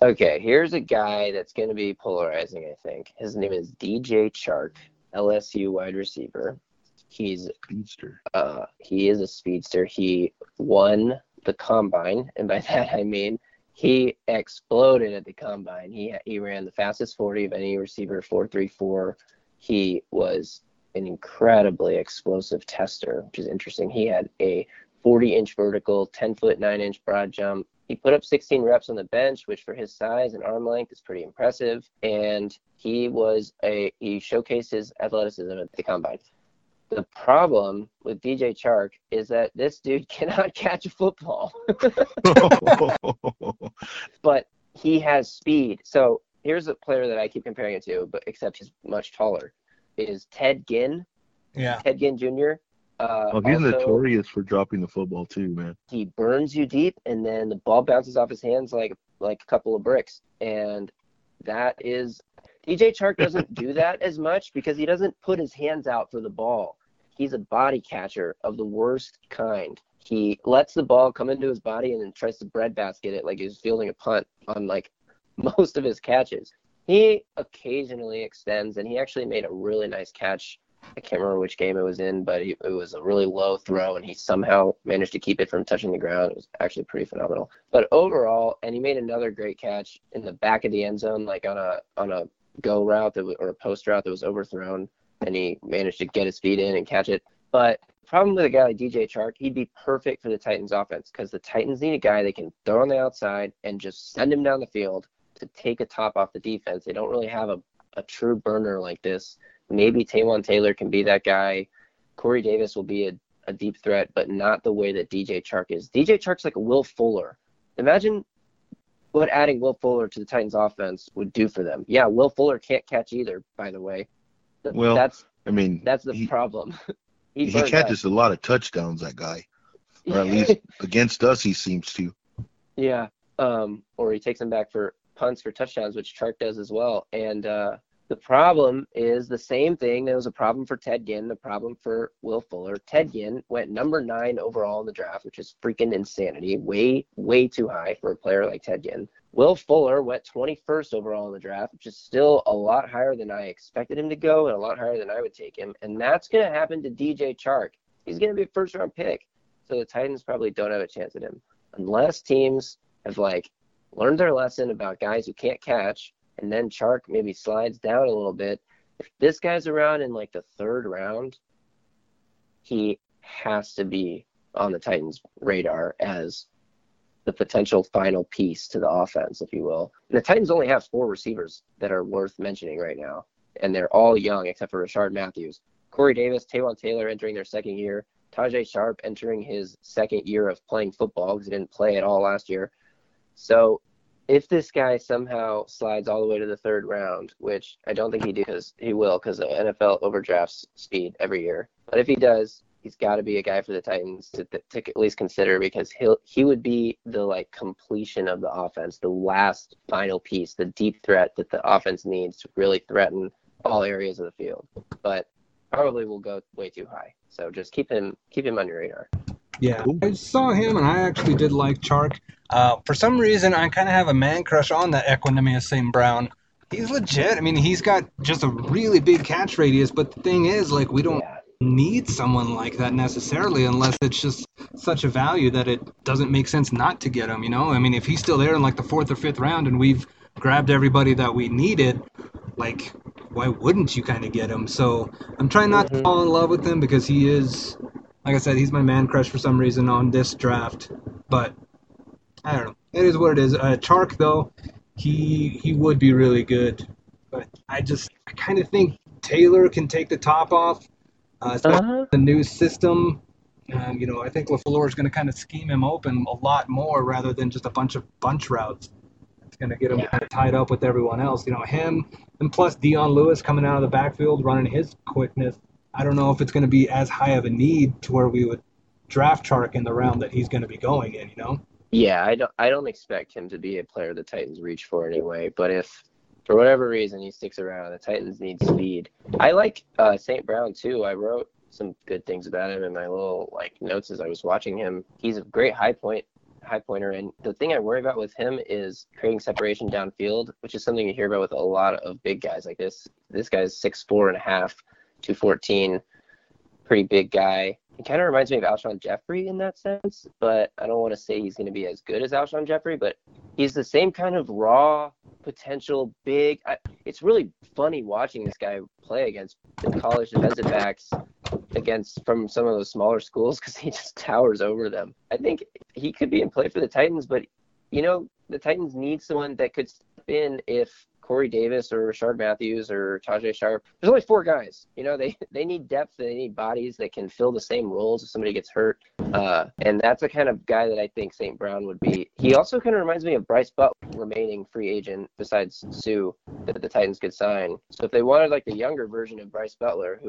Okay, here's a guy that's going to be polarizing, I think. His name is DJ Chark, LSU wide receiver. He's speedster. He is a speedster. He won the combine, and by that I mean he exploded at the combine. He ran the fastest 40 of any receiver, 4.34. He was an incredibly explosive tester, which is interesting. He had a 40-inch vertical, 10-foot, 9-inch broad jump. He put up 16 reps on the bench, which for his size and arm length is pretty impressive. And he showcased his athleticism at the combine. The problem with DJ Chark is that this dude cannot catch a football. But he has speed. So here's a player that I keep comparing it to, but except he's much taller, is Ted Ginn. Yeah. Ted Ginn Jr. He's notorious for dropping the football too, man. He burns you deep, and then the ball bounces off his hands like a couple of bricks. And that is DJ Chark doesn't do that as much because he doesn't put his hands out for the ball. He's a body catcher of the worst kind. He lets the ball come into his body and then tries to breadbasket it like he's fielding a punt on like most of his catches. He occasionally extends, and he actually made a really nice catch. I can't remember which game it was in, but it was a really low throw, and he somehow managed to keep it from touching the ground. It was actually pretty phenomenal. But overall, and he made another great catch in the back of the end zone, like on a go route or a post route that was overthrown, and he managed to get his feet in and catch it. But the problem with a guy like DJ Chark, he'd be perfect for the Titans offense because the Titans need a guy they can throw on the outside and just send him down the field to take a top off the defense. They don't really have a true burner like this. Maybe Taywan Taylor can be that guy. Corey Davis will be a deep threat, but not the way that DJ Chark is. DJ Chark's like a Will Fuller. Imagine what adding Will Fuller to the Titans offense would do for them. Yeah, Will Fuller can't catch either, by the way. That's the problem. He catches a lot of touchdowns, that guy. Or at least against us, he seems to. Yeah. Or he takes them back for punts for touchdowns, which Chark does as well. And The problem is the same thing. There was a problem for Ted Ginn, the problem for Will Fuller. Ted Ginn went number 9 overall in the draft, which is freaking insanity. Way, way too high for a player like Ted Ginn. Will Fuller went 21st overall in the draft, which is still a lot higher than I expected him to go and a lot higher than I would take him. And that's going to happen to DJ Chark. He's going to be a first-round pick. So the Titans probably don't have a chance at him. Unless teams have, learned their lesson about guys who can't catch, and then Chark maybe slides down a little bit. If this guy's around in, the 3rd round, he has to be on the Titans' radar as the potential final piece to the offense, if you will. And the Titans only have 4 receivers that are worth mentioning right now, and they're all young except for Rashard Matthews. Corey Davis, Taywan Taylor entering their 2nd year, Tajay Sharp entering his 2nd year of playing football because he didn't play at all last year. So if this guy somehow slides all the way to the 3rd round, which I don't think he will because the NFL overdrafts speed every year. But if he does, he's got to be a guy for the Titans to at least consider, because he would be the completion of the offense, the last final piece, the deep threat that the offense needs to really threaten all areas of the field. But probably will go way too high. So just keep him on your radar. Yeah, I saw him, and I actually did like Chark. For some reason, I kind of have a man crush on that Equanimeous St. Brown. He's legit. I mean, he's got just a really big catch radius, but the thing is, we don't need someone like that necessarily unless it's just such a value that it doesn't make sense not to get him, I mean, if he's still there in the 4th or 5th round and we've grabbed everybody that we needed, why wouldn't you kind of get him? So I'm trying not to fall in love with him because he is, like I said, he's my man crush for some reason on this draft. But I don't know. It is what it is. Chark, though, he would be really good. But I kind of think Taylor can take the top off. The new system. I think LaFleur is going to kind of scheme him open a lot more rather than just a bunch of bunch routes. It's going to get him kind of tied up with everyone else. Him and plus Dion Lewis coming out of the backfield running his quickness. I don't know if it's going to be as high of a need to where we would draft Chark in the round that he's going to be going in, Yeah, I don't expect him to be a player the Titans reach for anyway. But if for whatever reason he sticks around, the Titans need speed. I like St. Brown too. I wrote some good things about him in my little notes as I was watching him. He's a great high pointer, and the thing I worry about with him is creating separation downfield, which is something you hear about with a lot of big guys like this. This guy's 6'4.5", 214, pretty big guy. He kind of reminds me of Alshon Jeffrey in that sense, but I don't want to say he's going to be as good as Alshon Jeffrey, but he's the same kind of raw potential big. It's really funny watching this guy play against the college defensive backs from some of those smaller schools because he just towers over them. I think he could be in play for the Titans, but the Titans need someone that could step in if Corey Davis or Rashard Matthews or Tajay Sharp. There's only 4 guys. They need depth. They need bodies that can fill the same roles if somebody gets hurt. And that's the kind of guy that I think St. Brown would be. He also kind of reminds me of Bryce Butler, remaining free agent besides Sue, that the Titans could sign. So if they wanted the younger version of Bryce Butler,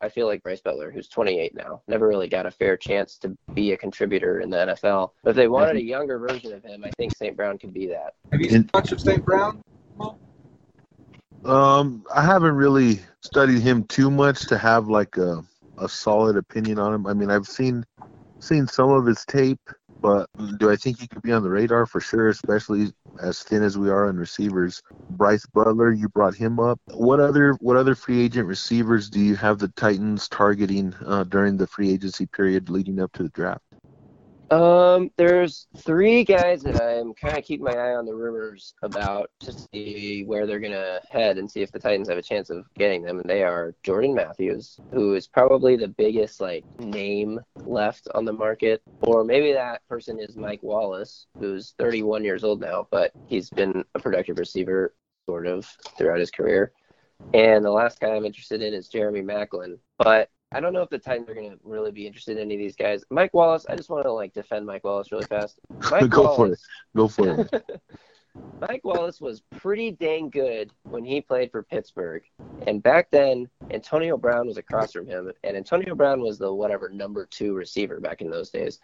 I feel like Bryce Butler, who's 28 now, never really got a fair chance to be a contributor in the NFL. But if they wanted a younger version of him, I think St. Brown could be that. Have you seen much of St. Brown? I haven't really studied him too much to have a solid opinion on him. I mean, I've seen some of his tape, but do I think he could be on the radar? For sure, especially as thin as we are on receivers. Bryce Butler, you brought him up. What other free agent receivers do you have the Titans targeting during the free agency period leading up to the draft? There's 3 guys that I'm kind of keeping my eye on the rumors about to see where they're going to head and see if the Titans have a chance of getting them. And they are Jordan Matthews, who is probably the biggest name left on the market. Or maybe that person is Mike Wallace, who's 31 years old now, but he's been a productive receiver sort of throughout his career. And the last guy I'm interested in is Jeremy Maclin. But I don't know if the Titans are going to really be interested in any of these guys. Mike Wallace, I just want to defend Mike Wallace really fast. Go for it. Mike Wallace was pretty dang good when he played for Pittsburgh. And back then, Antonio Brown was across from him, and Antonio Brown was the number 2 receiver back in those days.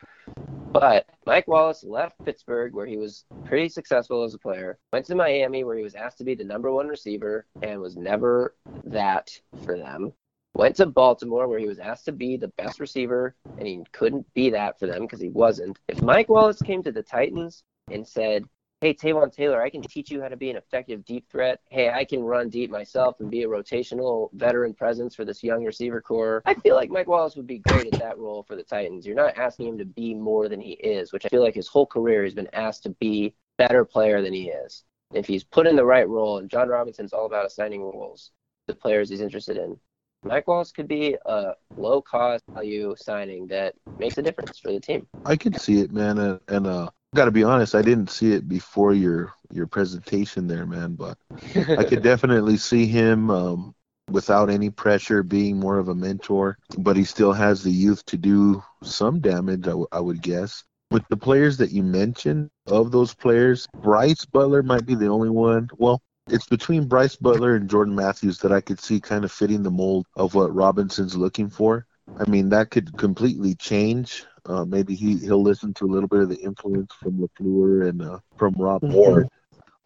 But Mike Wallace left Pittsburgh, where he was pretty successful as a player, went to Miami, where he was asked to be the number 1 receiver and was never that for them. Went to Baltimore, where he was asked to be the best receiver, and he couldn't be that for them because he wasn't. If Mike Wallace came to the Titans and said, hey, Tavon Taylor, I can teach you how to be an effective deep threat. Hey, I can run deep myself and be a rotational veteran presence for this young receiver core. I feel like Mike Wallace would be great at that role for the Titans. You're not asking him to be more than he is, which I feel like his whole career he's been asked to be a better player than he is. If he's put in the right role, and John Robinson's all about assigning roles to players he's interested in, Mike Wallace could be a low-cost value signing that makes a difference for the team. I can see it, man, and got to be honest, I didn't see it before your presentation there, man, but I could definitely see him without any pressure being more of a mentor, but he still has the youth to do some damage, I would guess. With the players that you mentioned, of those players, Bryce Butler might be the only one. Well, it's between Bryce Butler and Jordan Matthews that I could see kind of fitting the mold of what Robinson's looking for. I mean, that could completely change. Maybe he'll listen to a little bit of the influence from LaFleur and from Rob Ward.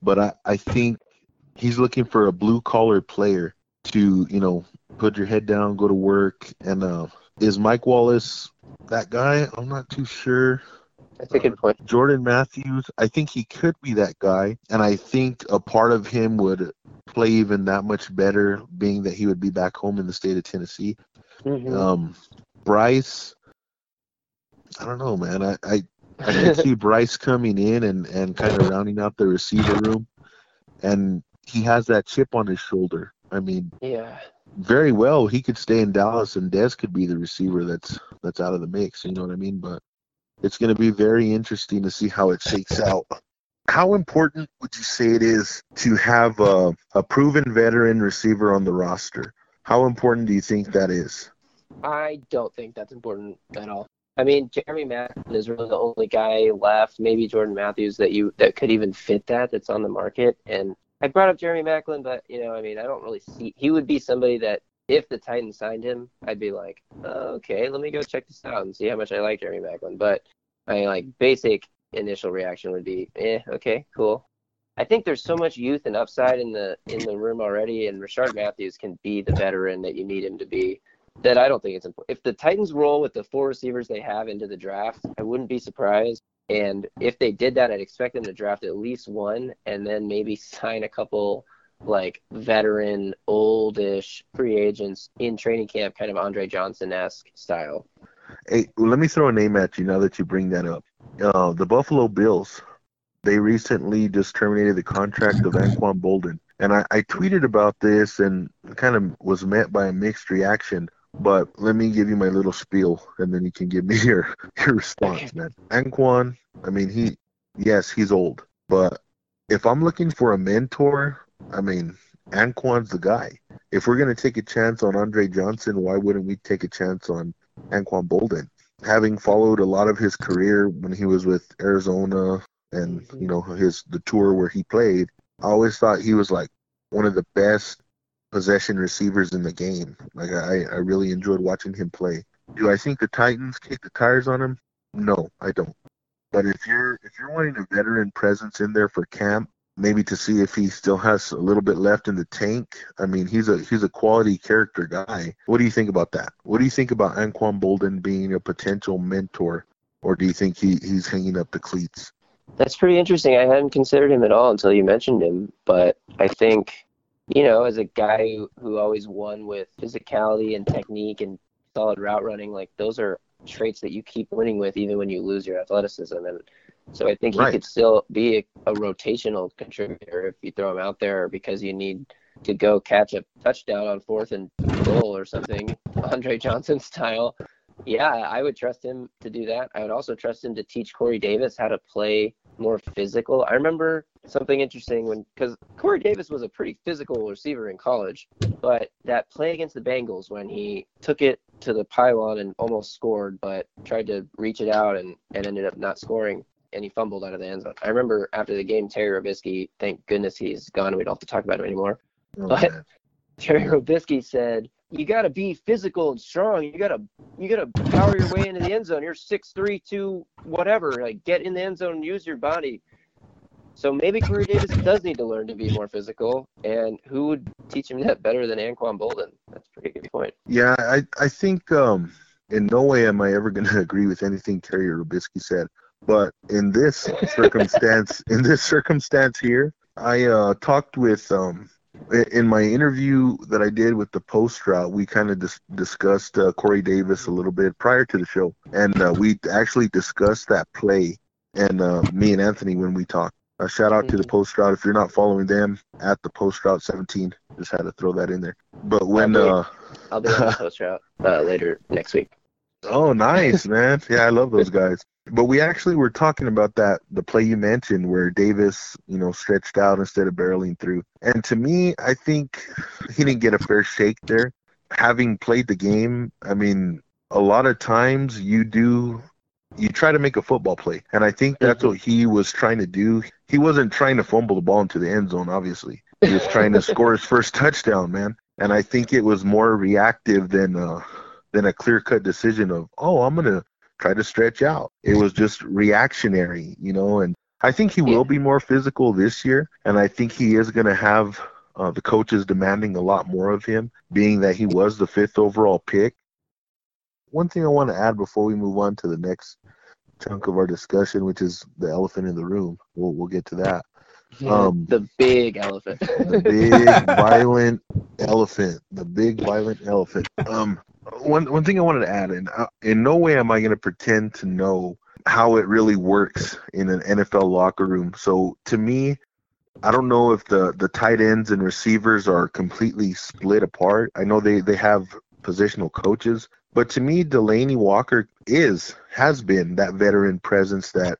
But I think he's looking for a blue-collar player to, put your head down, go to work. And is Mike Wallace that guy? I'm not too sure. That's a good point. Jordan Matthews, I think he could be that guy. And I think a part of him would play even that much better, being that he would be back home in the state of Tennessee. Bryce, I don't know, man. I can see Bryce coming in and kind of rounding out the receiver room, and he has that chip on his shoulder. I mean, yeah, very well he could stay in Dallas, and Dez could be the receiver that's out of the mix. You know what I mean? But it's going to be very interesting to see how it shakes out. How important would you say it is to have a proven veteran receiver on the roster? How important do you think that is? I don't think that's important at all. I mean, Jeremy Maclin is really the only guy left, maybe Jordan Matthews, that could even fit that's on the market. And I brought up Jeremy Maclin, but, I don't really see – he would be somebody that if the Titans signed him, I'd be like, okay, let me go check this out and see how much I like Jeremy Maclin. But my, basic initial reaction would be, okay, cool. I think there's so much youth and upside in the room already, and Rashard Matthews can be the veteran that you need him to be, that I don't think it's important. If the Titans roll with the 4 receivers they have into the draft, I wouldn't be surprised. And if they did that, I'd expect them to draft at least one and then maybe sign a couple veteran, oldish free agents in training camp, kind of Andre Johnson-esque style. Hey, let me throw a name at you now that you bring that up. The Buffalo Bills, they recently just terminated the contract of Anquan Boldin. And I tweeted about this and kind of was met by a mixed reaction. But let me give you my little spiel, and then you can give me your response, man. Anquan, I mean, he's old. But if I'm looking for a mentor, I mean, Anquan's the guy. If we're going to take a chance on Andre Johnson, why wouldn't we take a chance on Anquan Boldin? Having followed a lot of his career when he was with Arizona and, the tour where he played, I always thought he was one of the best possession receivers in the game. I really enjoyed watching him play. Do I think the Titans kick the tires on him? No, I don't. But if you're wanting a veteran presence in there for camp, maybe to see if he still has a little bit left in the tank, I mean, he's a quality character guy. What do you think about that? What do you think about Anquan Boldin being a potential mentor, or do you think he's hanging up the cleats? That's pretty interesting. I hadn't considered him at all until you mentioned him, but I think, as a guy who always won with physicality and technique and solid route running, those are traits that you keep winning with even when you lose your athleticism. And so I think he could still be a rotational contributor if you throw him out there because you need to go catch a touchdown on 4th and goal or something, Andre Johnson style. Yeah, I would trust him to do that. I would also trust him to teach Corey Davis how to play more physical. I remember something interesting because Corey Davis was a pretty physical receiver in college, but that play against the Bengals when he took it to the pylon and almost scored, but tried to reach it out and ended up not scoring, and he fumbled out of the end zone. I remember after the game, Terry Robisky, thank goodness he's gone, we don't have to talk about him anymore. Terry Robisky said, "You got to be physical and strong. You got to power your way into the end zone. You're 6'3", 2 whatever. Like, get in the end zone and use your body." So maybe Corey Davis does need to learn to be more physical, and who would teach him that better than Anquan Bolden? That's a pretty good point. Yeah, I think in no way am I ever going to agree with anything Terry Robisky said, but in this circumstance here, I talked with in my interview that I did with the Post Route, we kind of discussed Corey Davis a little bit prior to the show, and we actually discussed that play, and me and Anthony when we talked. Shout out to the Post Route. If you're not following them, at the Post Route 17, just had to throw that in there. But when I'll be on the Post Route later next week. Oh, nice, man. Yeah, I love those guys. But we actually were talking about the play you mentioned where Davis, stretched out instead of barreling through. And to me, I think he didn't get a fair shake there. Having played the game, I mean, a lot of times you try to make a football play. And I think that's what he was trying to do. He wasn't trying to fumble the ball into the end zone, obviously. He was trying to score his first touchdown, man. And I think it was more reactive than a clear-cut decision of, I'm going to try to stretch out. It was just reactionary, and I think he will be more physical this year, and I think he is going to have the coaches demanding a lot more of him, being that he was the 5th overall pick. One thing I want to add before we move on to the next chunk of our discussion, which is the elephant in the room. We'll get to that. The big elephant. The big violent elephant. The big violent elephant. One thing I wanted to add, and in no way am I going to pretend to know how it really works in an NFL locker room. So to me, I don't know if the tight ends and receivers are completely split apart. I know they have positional coaches, but to me, Delanie Walker has been that veteran presence that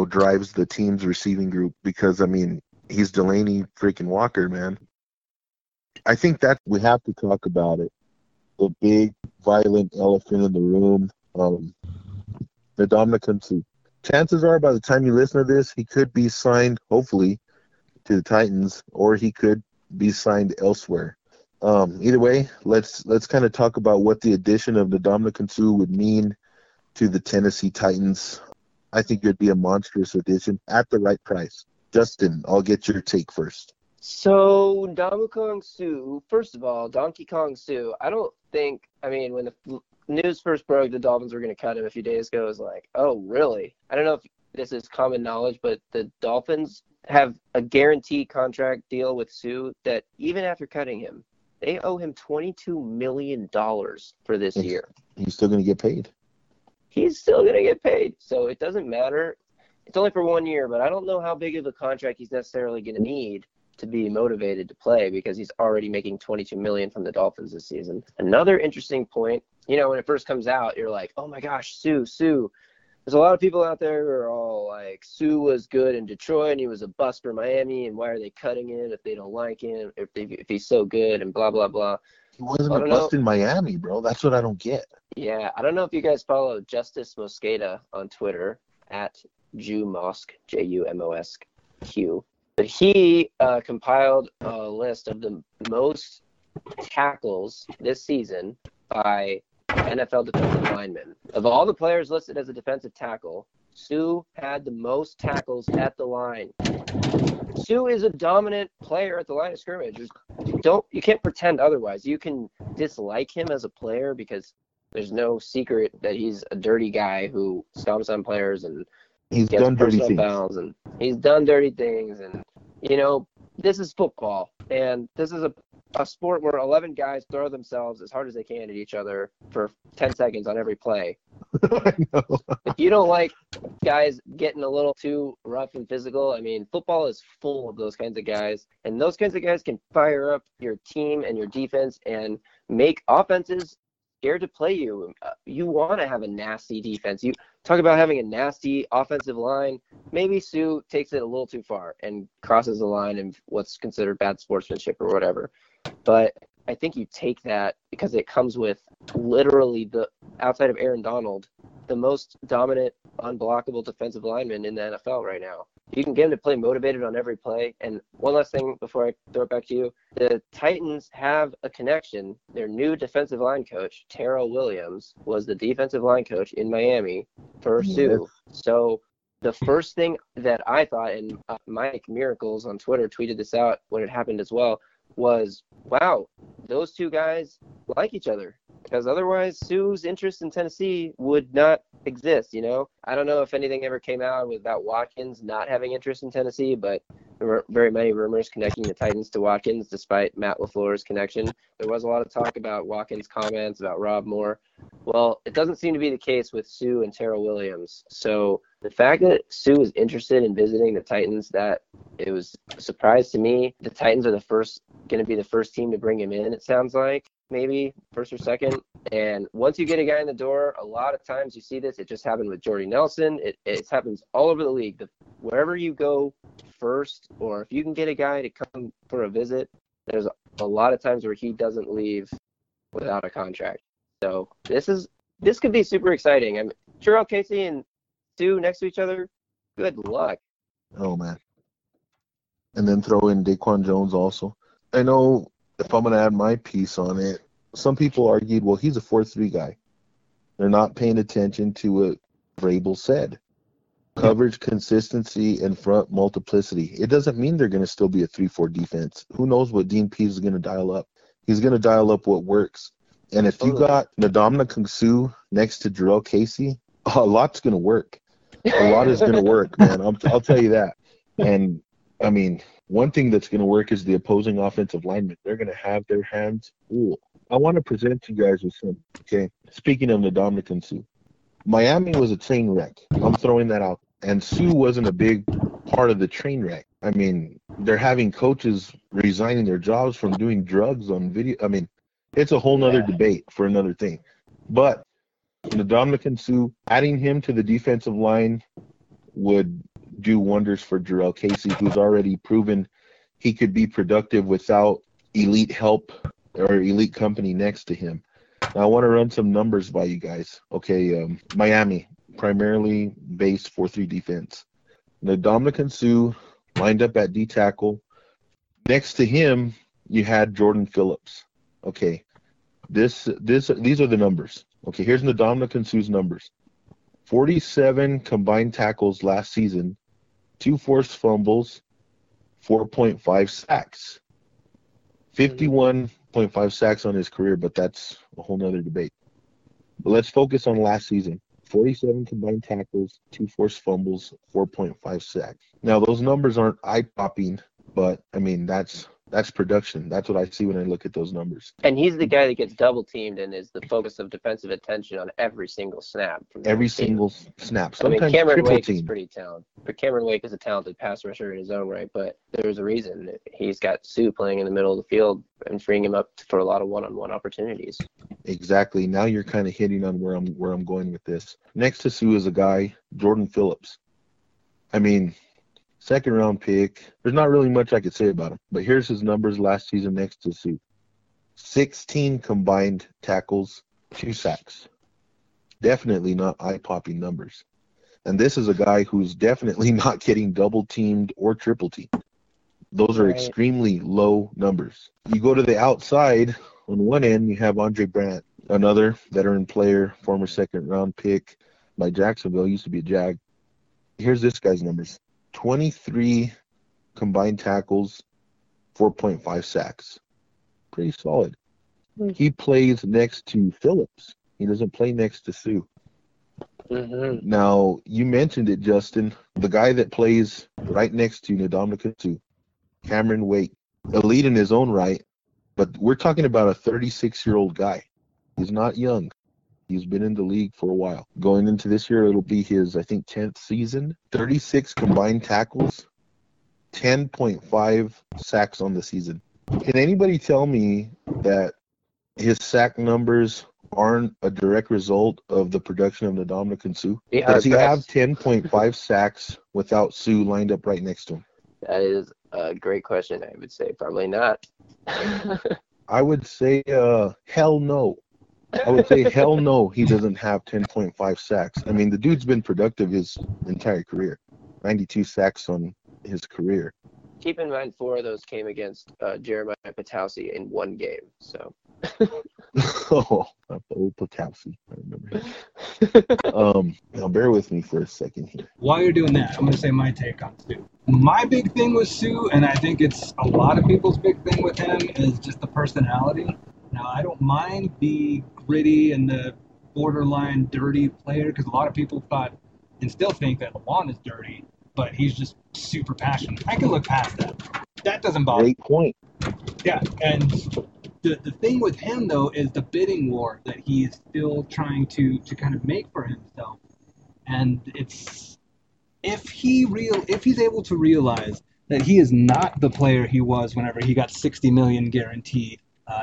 drives the team's receiving group, because I mean, he's Delanie freaking Walker, man. I think that we have to talk about it. The big violent elephant in the room, Ndamukong Suh. Chances are, by the time you listen to this, he could be signed, hopefully, to the Titans, or he could be signed elsewhere. Either way, let's kind of talk about what the addition of Ndamukong Suh would mean to the Tennessee Titans. I think it would be a monstrous addition at the right price. Justin, I'll get your take first. So, Ndamukong Suh, first of all, Donkey Kong Suh, when the news first broke the Dolphins were going to cut him a few days ago, it was like, oh, really? I don't know if this is common knowledge, but the Dolphins have a guaranteed contract deal with Suh that even after cutting him, they owe him $22 million for this year. He's still going to get paid. He's still going to get paid. So it doesn't matter. It's only for 1 year, but I don't know how big of a contract he's necessarily going to need to be motivated to play, because he's already making $22 million from the Dolphins this season. Another interesting point, when it first comes out, you're like, oh my gosh, Suh. There's a lot of people out there who are all like, Suh was good in Detroit and he was a bust for Miami, and why are they cutting him if they don't like him, if he's so good, and blah, blah, blah. He wasn't a bust in Miami, bro. That's what I don't get. Yeah, I don't know if you guys follow Justice Mosqueda on Twitter, at JuMosq, JUMOSQ. But he compiled a list of the most tackles this season by NFL defensive linemen. Of all the players listed as a defensive tackle, Suh had the most tackles at the line. Suh is a dominant player at the line of scrimmage. You can't pretend otherwise. You can dislike him as a player because there's no secret that he's a dirty guy who stomps on players and he's done dirty things. And he's done dirty things, and this is football, and this is a sport where 11 guys throw themselves as hard as they can at each other for 10 seconds on every play. I know. If you don't like guys getting a little too rough and physical, I mean, football is full of those kinds of guys, and those kinds of guys can fire up your team and your defense and make offenses scared to play you. You want to have a nasty defense. You talk about having a nasty offensive line. Maybe Suh takes it a little too far and crosses the line in what's considered bad sportsmanship or whatever. But I think you take that because it comes with literally outside of Aaron Donald, the most dominant, unblockable defensive lineman in the NFL right now. you can get him to play motivated on every play. And one last thing before I throw it back to you, the Titans have a connection. Their new defensive line coach, Terrell Williams, was the defensive line coach in Miami for Sue. So the first thing that I thought, and Mike Miracles on Twitter tweeted this out when it happened as well, was, wow, those two guys like each other. Because otherwise, Sue's interest in Tennessee would not exist, you know? I don't know if anything ever came out about Watkins not having interest in Tennessee, but there were very many rumors connecting the Titans to Watkins, despite Matt LaFleur's connection. There was a lot of talk about Watkins' comments about Rob Moore. Well, it doesn't seem to be the case with Sue and Terrell Williams. So the fact that Sue is interested in visiting the Titans, that it was a surprise to me. The Titans are going to be the first team to bring him in, it sounds like. Maybe first or second. And once you get a guy in the door, a lot of times you see this. It just happened with Jordy Nelson. It happens all over the league. Wherever you go first, or if you can get a guy to come for a visit, there's a lot of times where he doesn't leave without a contract. So this could be super exciting. I mean, Jurrell Casey and Sue next to each other, good luck. Oh, man. And then throw in Daquan Jones also. I know if I'm going to add my piece on it, some people argued, well, he's a 4-3 guy. They're not paying attention to what Vrabel said. Coverage, consistency, and front multiplicity. It doesn't mean they're going to still be a 3-4 defense. Who knows what Dean Pease is going to dial up. He's going to dial up what works. And if you got Ndamukong Suh next to Jurrell Casey, a lot's going to work. A lot is going to work, man. I'll tell you that. And, I mean, one thing that's going to work is the opposing offensive linemen. They're going to have their hands full. I want to present you guys with some, okay? Speaking of Ndamukong Suh, Miami was a train wreck. I'm throwing that out. And Sue wasn't a big part of the train wreck. I mean, they're having coaches resigning their jobs from doing drugs on video. I mean, it's a whole nother debate for another thing. But Ndamukong Suh, adding him to the defensive line would do wonders for Jurrell Casey, who's already proven he could be productive without elite help or elite company next to him. Now, I want to run some numbers by you guys. Okay, Miami, primarily base 4-3 defense. Ndamukong Suh lined up at D tackle. Next to him, you had Jordan Phillips. Okay, these are the numbers. Okay, here's Ndamukong Suh's numbers. 47 combined tackles last season, 2 forced fumbles, 4.5 sacks. 51.5 sacks on his career, but that's a whole nother debate. But let's focus on last season. 47 combined tackles, 2 forced fumbles, 4.5 sacks. Now, those numbers aren't eye-popping, but, I mean, that's production. That's what I see when I look at those numbers. And he's the guy that gets double-teamed and is the focus of defensive attention on every single snap. Every single snap. Sometimes, I mean, Cameron Wake is pretty talented. But Cameron Wake is a talented pass rusher in his own right, but there's a reason he's got Sue playing in the middle of the field and freeing him up for a lot of one-on-one opportunities. Exactly. Now you're kind of hitting on where I'm going with this. Next to Sue is a guy, Jordan Phillips. I mean, second-round pick. There's not really much I could say about him. But here's his numbers last season next to Sue. 16 combined tackles, 2 sacks. Definitely not eye-popping numbers. And this is a guy who's definitely not getting double-teamed or triple-teamed. Those are extremely low numbers. You go to the outside, on one end, you have Andre Brandt, another veteran player, former second-round pick by Jacksonville, used to be a Jag. Here's this guy's numbers. 23 combined tackles, 4.5 sacks. Pretty solid. He plays next to Phillips. He doesn't play next to Sue. Mm-hmm. Now, you mentioned it, Justin. The guy that plays right next to Ndamukong Suh, Cameron Wake, elite in his own right, but we're talking about a 36-year-old guy. He's not young. He's been in the league for a while. Going into this year, it'll be his, I think, 10th season. 36 combined tackles, 10.5 sacks on the season. Can anybody tell me that his sack numbers aren't a direct result of the production of Ndamukong Suh? Does he have 10.5 sacks without Sue lined up right next to him? That is a great question. I would say probably not. I would say hell no. I would say hell no, he doesn't have 10.5 sacks. I mean, the dude's been productive his entire career. 92 sacks on his career. Keep in mind, 4 of those came against Jeremiah Patausi in one game. So. Oh, old Patausi. I remember him. Now bear with me for a second here. While you're doing that, I'm going to say my take on Sue. My big thing with Sue, and I think it's a lot of people's big thing with him, is just the personality. Now, I don't mind the gritty and the borderline dirty player, because a lot of people thought and still think that LeBron is dirty, but he's just super passionate. I can look past that. That doesn't bother me. Great point. Yeah, and the thing with him, though, is the bidding war that he is still trying to kind of make for himself. And it's if he's able to realize that he is not the player he was whenever he got $60 million guaranteed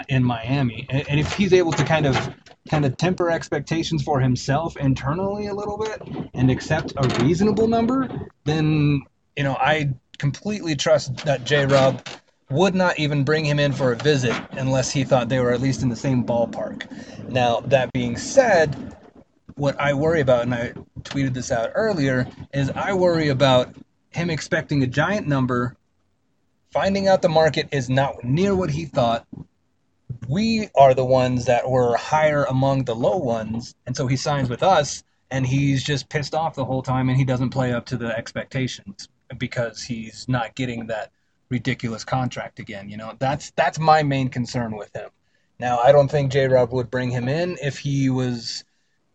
in Miami, and if he's able to kind of temper expectations for himself internally a little bit and accept a reasonable number, then I completely trust that J-Rob would not even bring him in for a visit unless he thought they were at least in the same ballpark. Now, that being said, what I worry about, and I tweeted this out earlier, is I worry about him expecting a giant number, finding out the market is not near what he thought. We are the ones that were higher among the low ones, and so he signs with us, and he's just pissed off the whole time, and he doesn't play up to the expectations because he's not getting that ridiculous contract again. That's my main concern with him. Now, I don't think J-Rob would bring him in if he was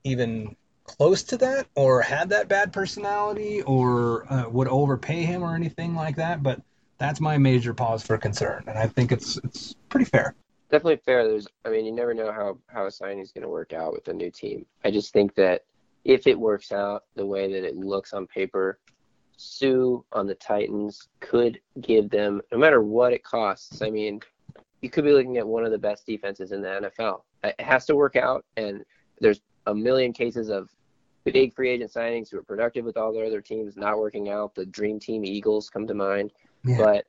even close to that or had that bad personality or would overpay him or anything like that, but that's my major cause for concern, and I think it's pretty fair. Definitely fair. You never know how a signing is going to work out with a new team. I just think that if it works out the way that it looks on paper, Sue on the Titans could give them, no matter what it costs, you could be looking at one of the best defenses in the NFL. It has to work out, and there's a million cases of big free agent signings who are productive with all their other teams not working out. The dream team Eagles come to mind. Yeah. But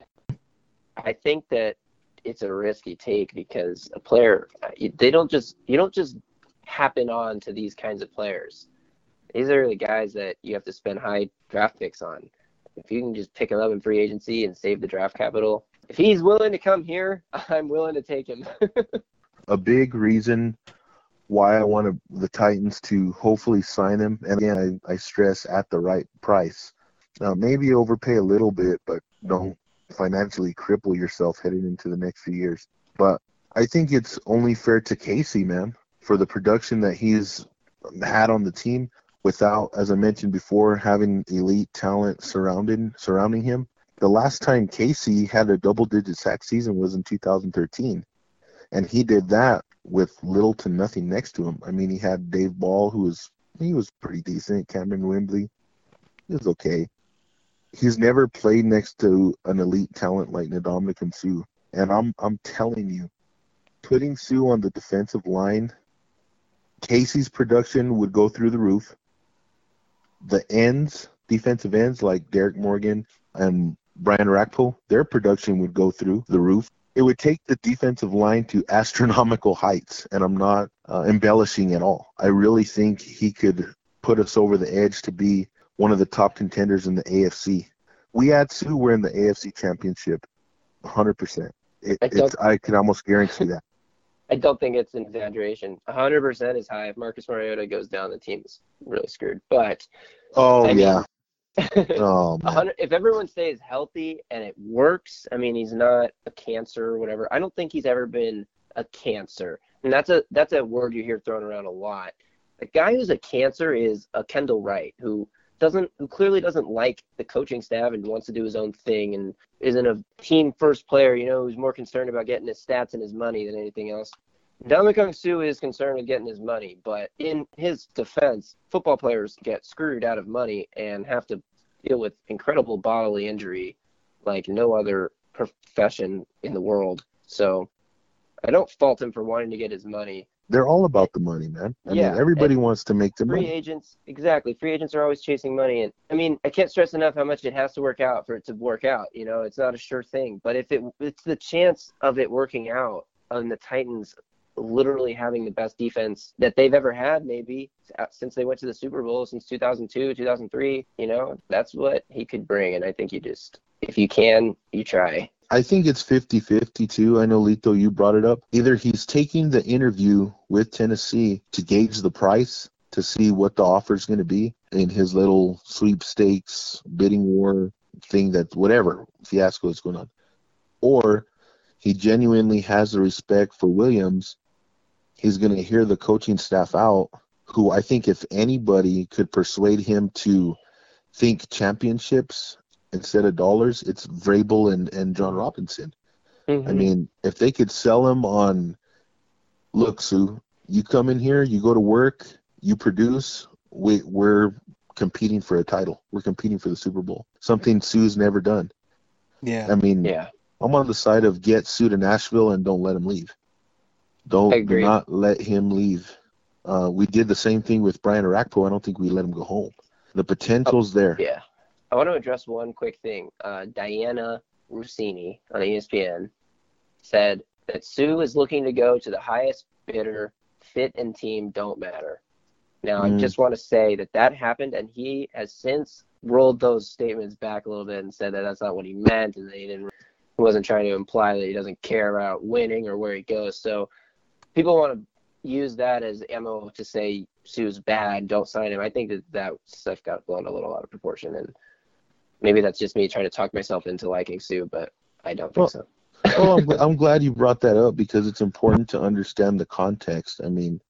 I think that it's a risky take because a player, you don't just happen on to these kinds of players. These are the guys that you have to spend high draft picks on. If you can just pick him up in free agency and save the draft capital, if he's willing to come here, I'm willing to take him. A big reason why I want the Titans to hopefully sign him, and again, I stress at the right price. Now, maybe overpay a little bit, but don't financially cripple yourself heading into the next few years. But I think it's only fair to Casey, man, for the production that he's had on the team without, as I mentioned before, having elite talent surrounding him. The last time Casey had a double-digit sack season was in 2013, and he did that with little to nothing next to him. He had Dave Ball, who was pretty decent. Cameron Wembley, he was okay. He's never played next to an elite talent like Ndamukong Suh. And I'm telling you, putting Suh on the defensive line, Casey's production would go through the roof. The defensive ends like Derek Morgan and Brian Rakpo, their production would go through the roof. It would take the defensive line to astronomical heights, and I'm not embellishing at all. I really think he could put us over the edge to be one of the top contenders in the AFC. We add Suh, we're in the AFC Championship, 100%. I can almost guarantee that. I don't think it's an exaggeration. 100% is high. If Marcus Mariota goes down, the team's really screwed. But yeah. If everyone stays healthy and it works, he's not a cancer or whatever. I don't think he's ever been a cancer. And that's a word you hear thrown around a lot. The guy who's a cancer is a Kendall Wright, who clearly doesn't like the coaching staff and wants to do his own thing and isn't a team first player, who's more concerned about getting his stats and his money than anything else. Ndamukong Suh is concerned with getting his money, but in his defense, football players get screwed out of money and have to deal with incredible bodily injury like no other profession in the world. So I don't fault him for wanting to get his money. They're all about the money, man. Everybody wants to make the money. Free agents, exactly. Free agents are always chasing money. And I can't stress enough how much it has to work out for it to work out. It's not a sure thing. But if it's the chance of it working out on the Titans literally having the best defense that they've ever had, maybe since they went to the Super Bowl since 2002, 2003. That's what he could bring. And I think if you can, you try. I think it's 50-50 too. I know, Lito, you brought it up. Either he's taking the interview with Tennessee to gauge the price to see what the offer is going to be in his little sweepstakes bidding war thing, that whatever fiasco is going on. Or he genuinely has the respect for Williams. He's going to hear the coaching staff out, who I think if anybody could persuade him to think championships instead of dollars, it's Vrabel and John Robinson. Mm-hmm. I mean, if they could sell him on, look, Sue, you come in here, you go to work, you produce, we're competing for a title. We're competing for the Super Bowl. Something Sue's never done. Yeah. I mean, I'm on the side of get Sue to Nashville and don't let him leave. Do not let him leave. We did the same thing with Brian Orakpo. I don't think we let him go home. The potential's there. Yeah. I want to address one quick thing. Diana Rossini on ESPN said that Sue is looking to go to the highest bidder. Fit and team don't matter. Now, I just want to say that happened, and he has since rolled those statements back a little bit and said that that's not what he meant, and that he wasn't trying to imply that he doesn't care about winning or where he goes. So people want to use that as ammo to say Sue's bad, don't sign him. I think that stuff got blown a little out of proportion, and maybe that's just me trying to talk myself into liking Sue, but I don't think so. Well, I'm glad you brought that up, because it's important to understand the context. I mean,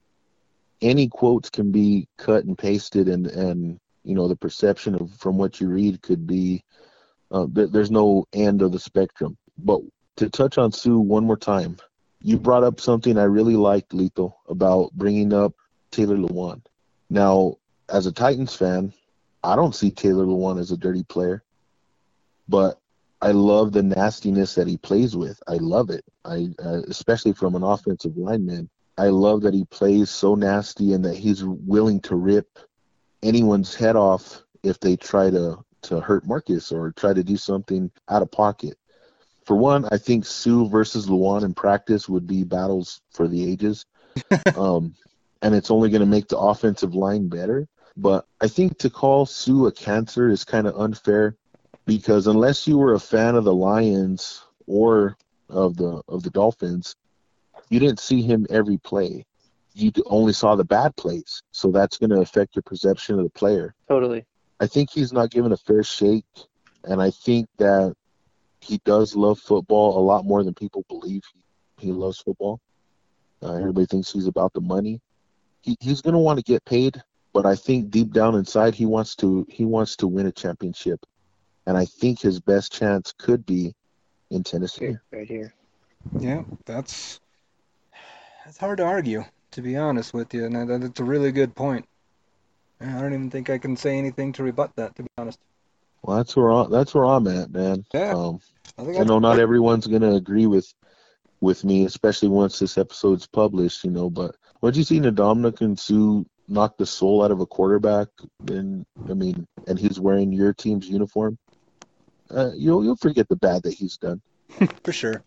any quotes can be cut and pasted, and the perception from what you read could be there's no end of the spectrum. But to touch on Sue one more time, you brought up something I really liked, Lito, about bringing up Taylor Lewan. Now, as a Titans fan, I don't see Taylor Lewan as a dirty player, but I love the nastiness that he plays with. I love it. Especially from an offensive lineman. I love that he plays so nasty and that he's willing to rip anyone's head off if they try to hurt Marcus or try to do something out of pocket. For one, I think Sue versus Lewan in practice would be battles for the ages. And it's only going to make the offensive line better. But I think to call Sue a cancer is kind of unfair, because unless you were a fan of the Lions or of the Dolphins, you didn't see him every play. You only saw the bad plays. So that's going to affect your perception of the player. Totally. I think he's not given a fair shake, and I think that he does love football a lot more than people believe he loves football. Everybody thinks he's about the money. He's going to want to get paid, but I think deep down inside he wants to win a championship, and I think his best chance could be in Tennessee. Right here. Yeah, that's hard to argue, to be honest with you, and that's a really good point. I don't even think I can say anything to rebut that, to be honest. Well, that's where I'm at, man. Yeah. I know not everyone's going to agree with me, especially once this episode's published, but what did you see Ndamukong and Sue knock the soul out of a quarterback? And he's wearing your team's uniform. You'll forget the bad that he's done. For sure.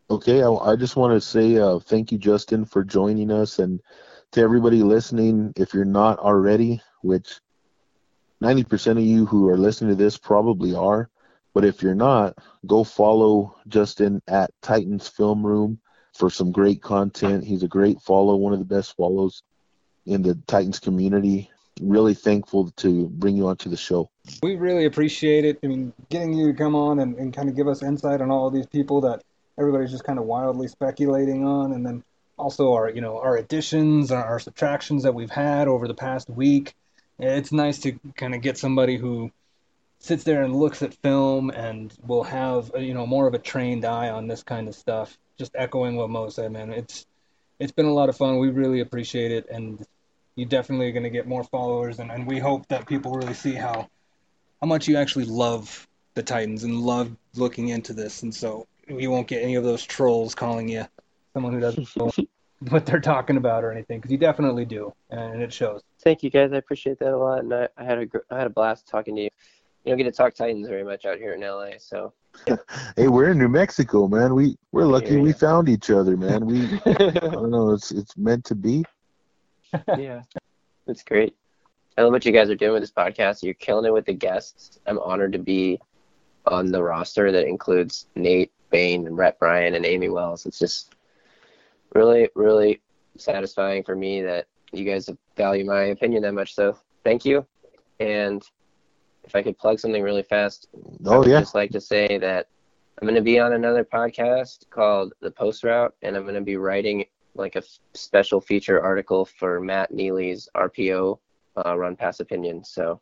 Okay, I just want to say thank you, Justin, for joining us, and to everybody listening, if you're not already, which 90% of you who are listening to this probably are, but if you're not, go follow Justin at Titans Film Room for some great content. He's a great follow, one of the best follows in the Titans community. Really thankful to bring you onto the show. We really appreciate it. I mean, getting you to come on and kind of give us insight on all of these people that everybody's just kind of wildly speculating on, and then also our additions, our subtractions that we've had over the past week. It's nice to kind of get somebody who sits there and looks at film and will have more of a trained eye on this kind of stuff. Just echoing what Mo said, man. It's been a lot of fun. We really appreciate it, and you definitely are going to get more followers, and we hope that people really see how much you actually love the Titans and love looking into this, and so you won't get any of those trolls calling you someone who doesn't know what they're talking about or anything, because you definitely do, and it shows. Thank you, guys. I appreciate that a lot, and I had a blast talking to you. You don't get to talk Titans very much out here in LA, so Hey, we're in New Mexico, man. We're lucky we found each other, man. I don't know, it's meant to be. Yeah, that's great. I love what you guys are doing with this podcast. You're killing it with the guests. I'm honored to be on the roster that includes Nate Bain and Rhett Bryan and Amy Wells. It's just really, really satisfying for me that you guys value my opinion that much. So thank you. And if I could plug something really fast, I would just like to say that I'm going to be on another podcast called The Post Route, and I'm going to be writing like a special feature article for Matt Neely's RPO Run Pass Opinion. So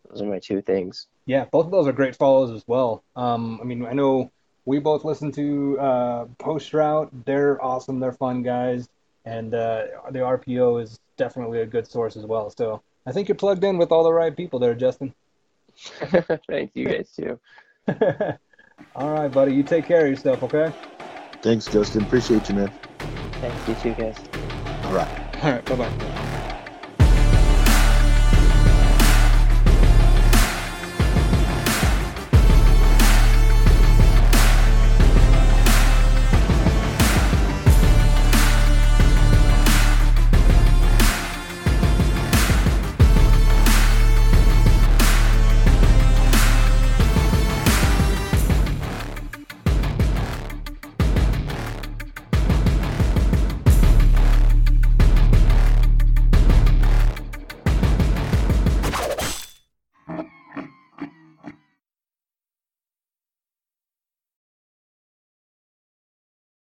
those are my two things. Yeah, both of those are great follows as well. I mean, I know we both listen to Post Route. They're awesome. They're fun guys. And the RPO is definitely a good source as well. So I think you're plugged in with all the right people there, Justin. Thanks, you guys too. All right, buddy. You take care of yourself, okay? Thanks, Justin. Appreciate you, man. Thanks, you too, guys. All right. All right, bye-bye.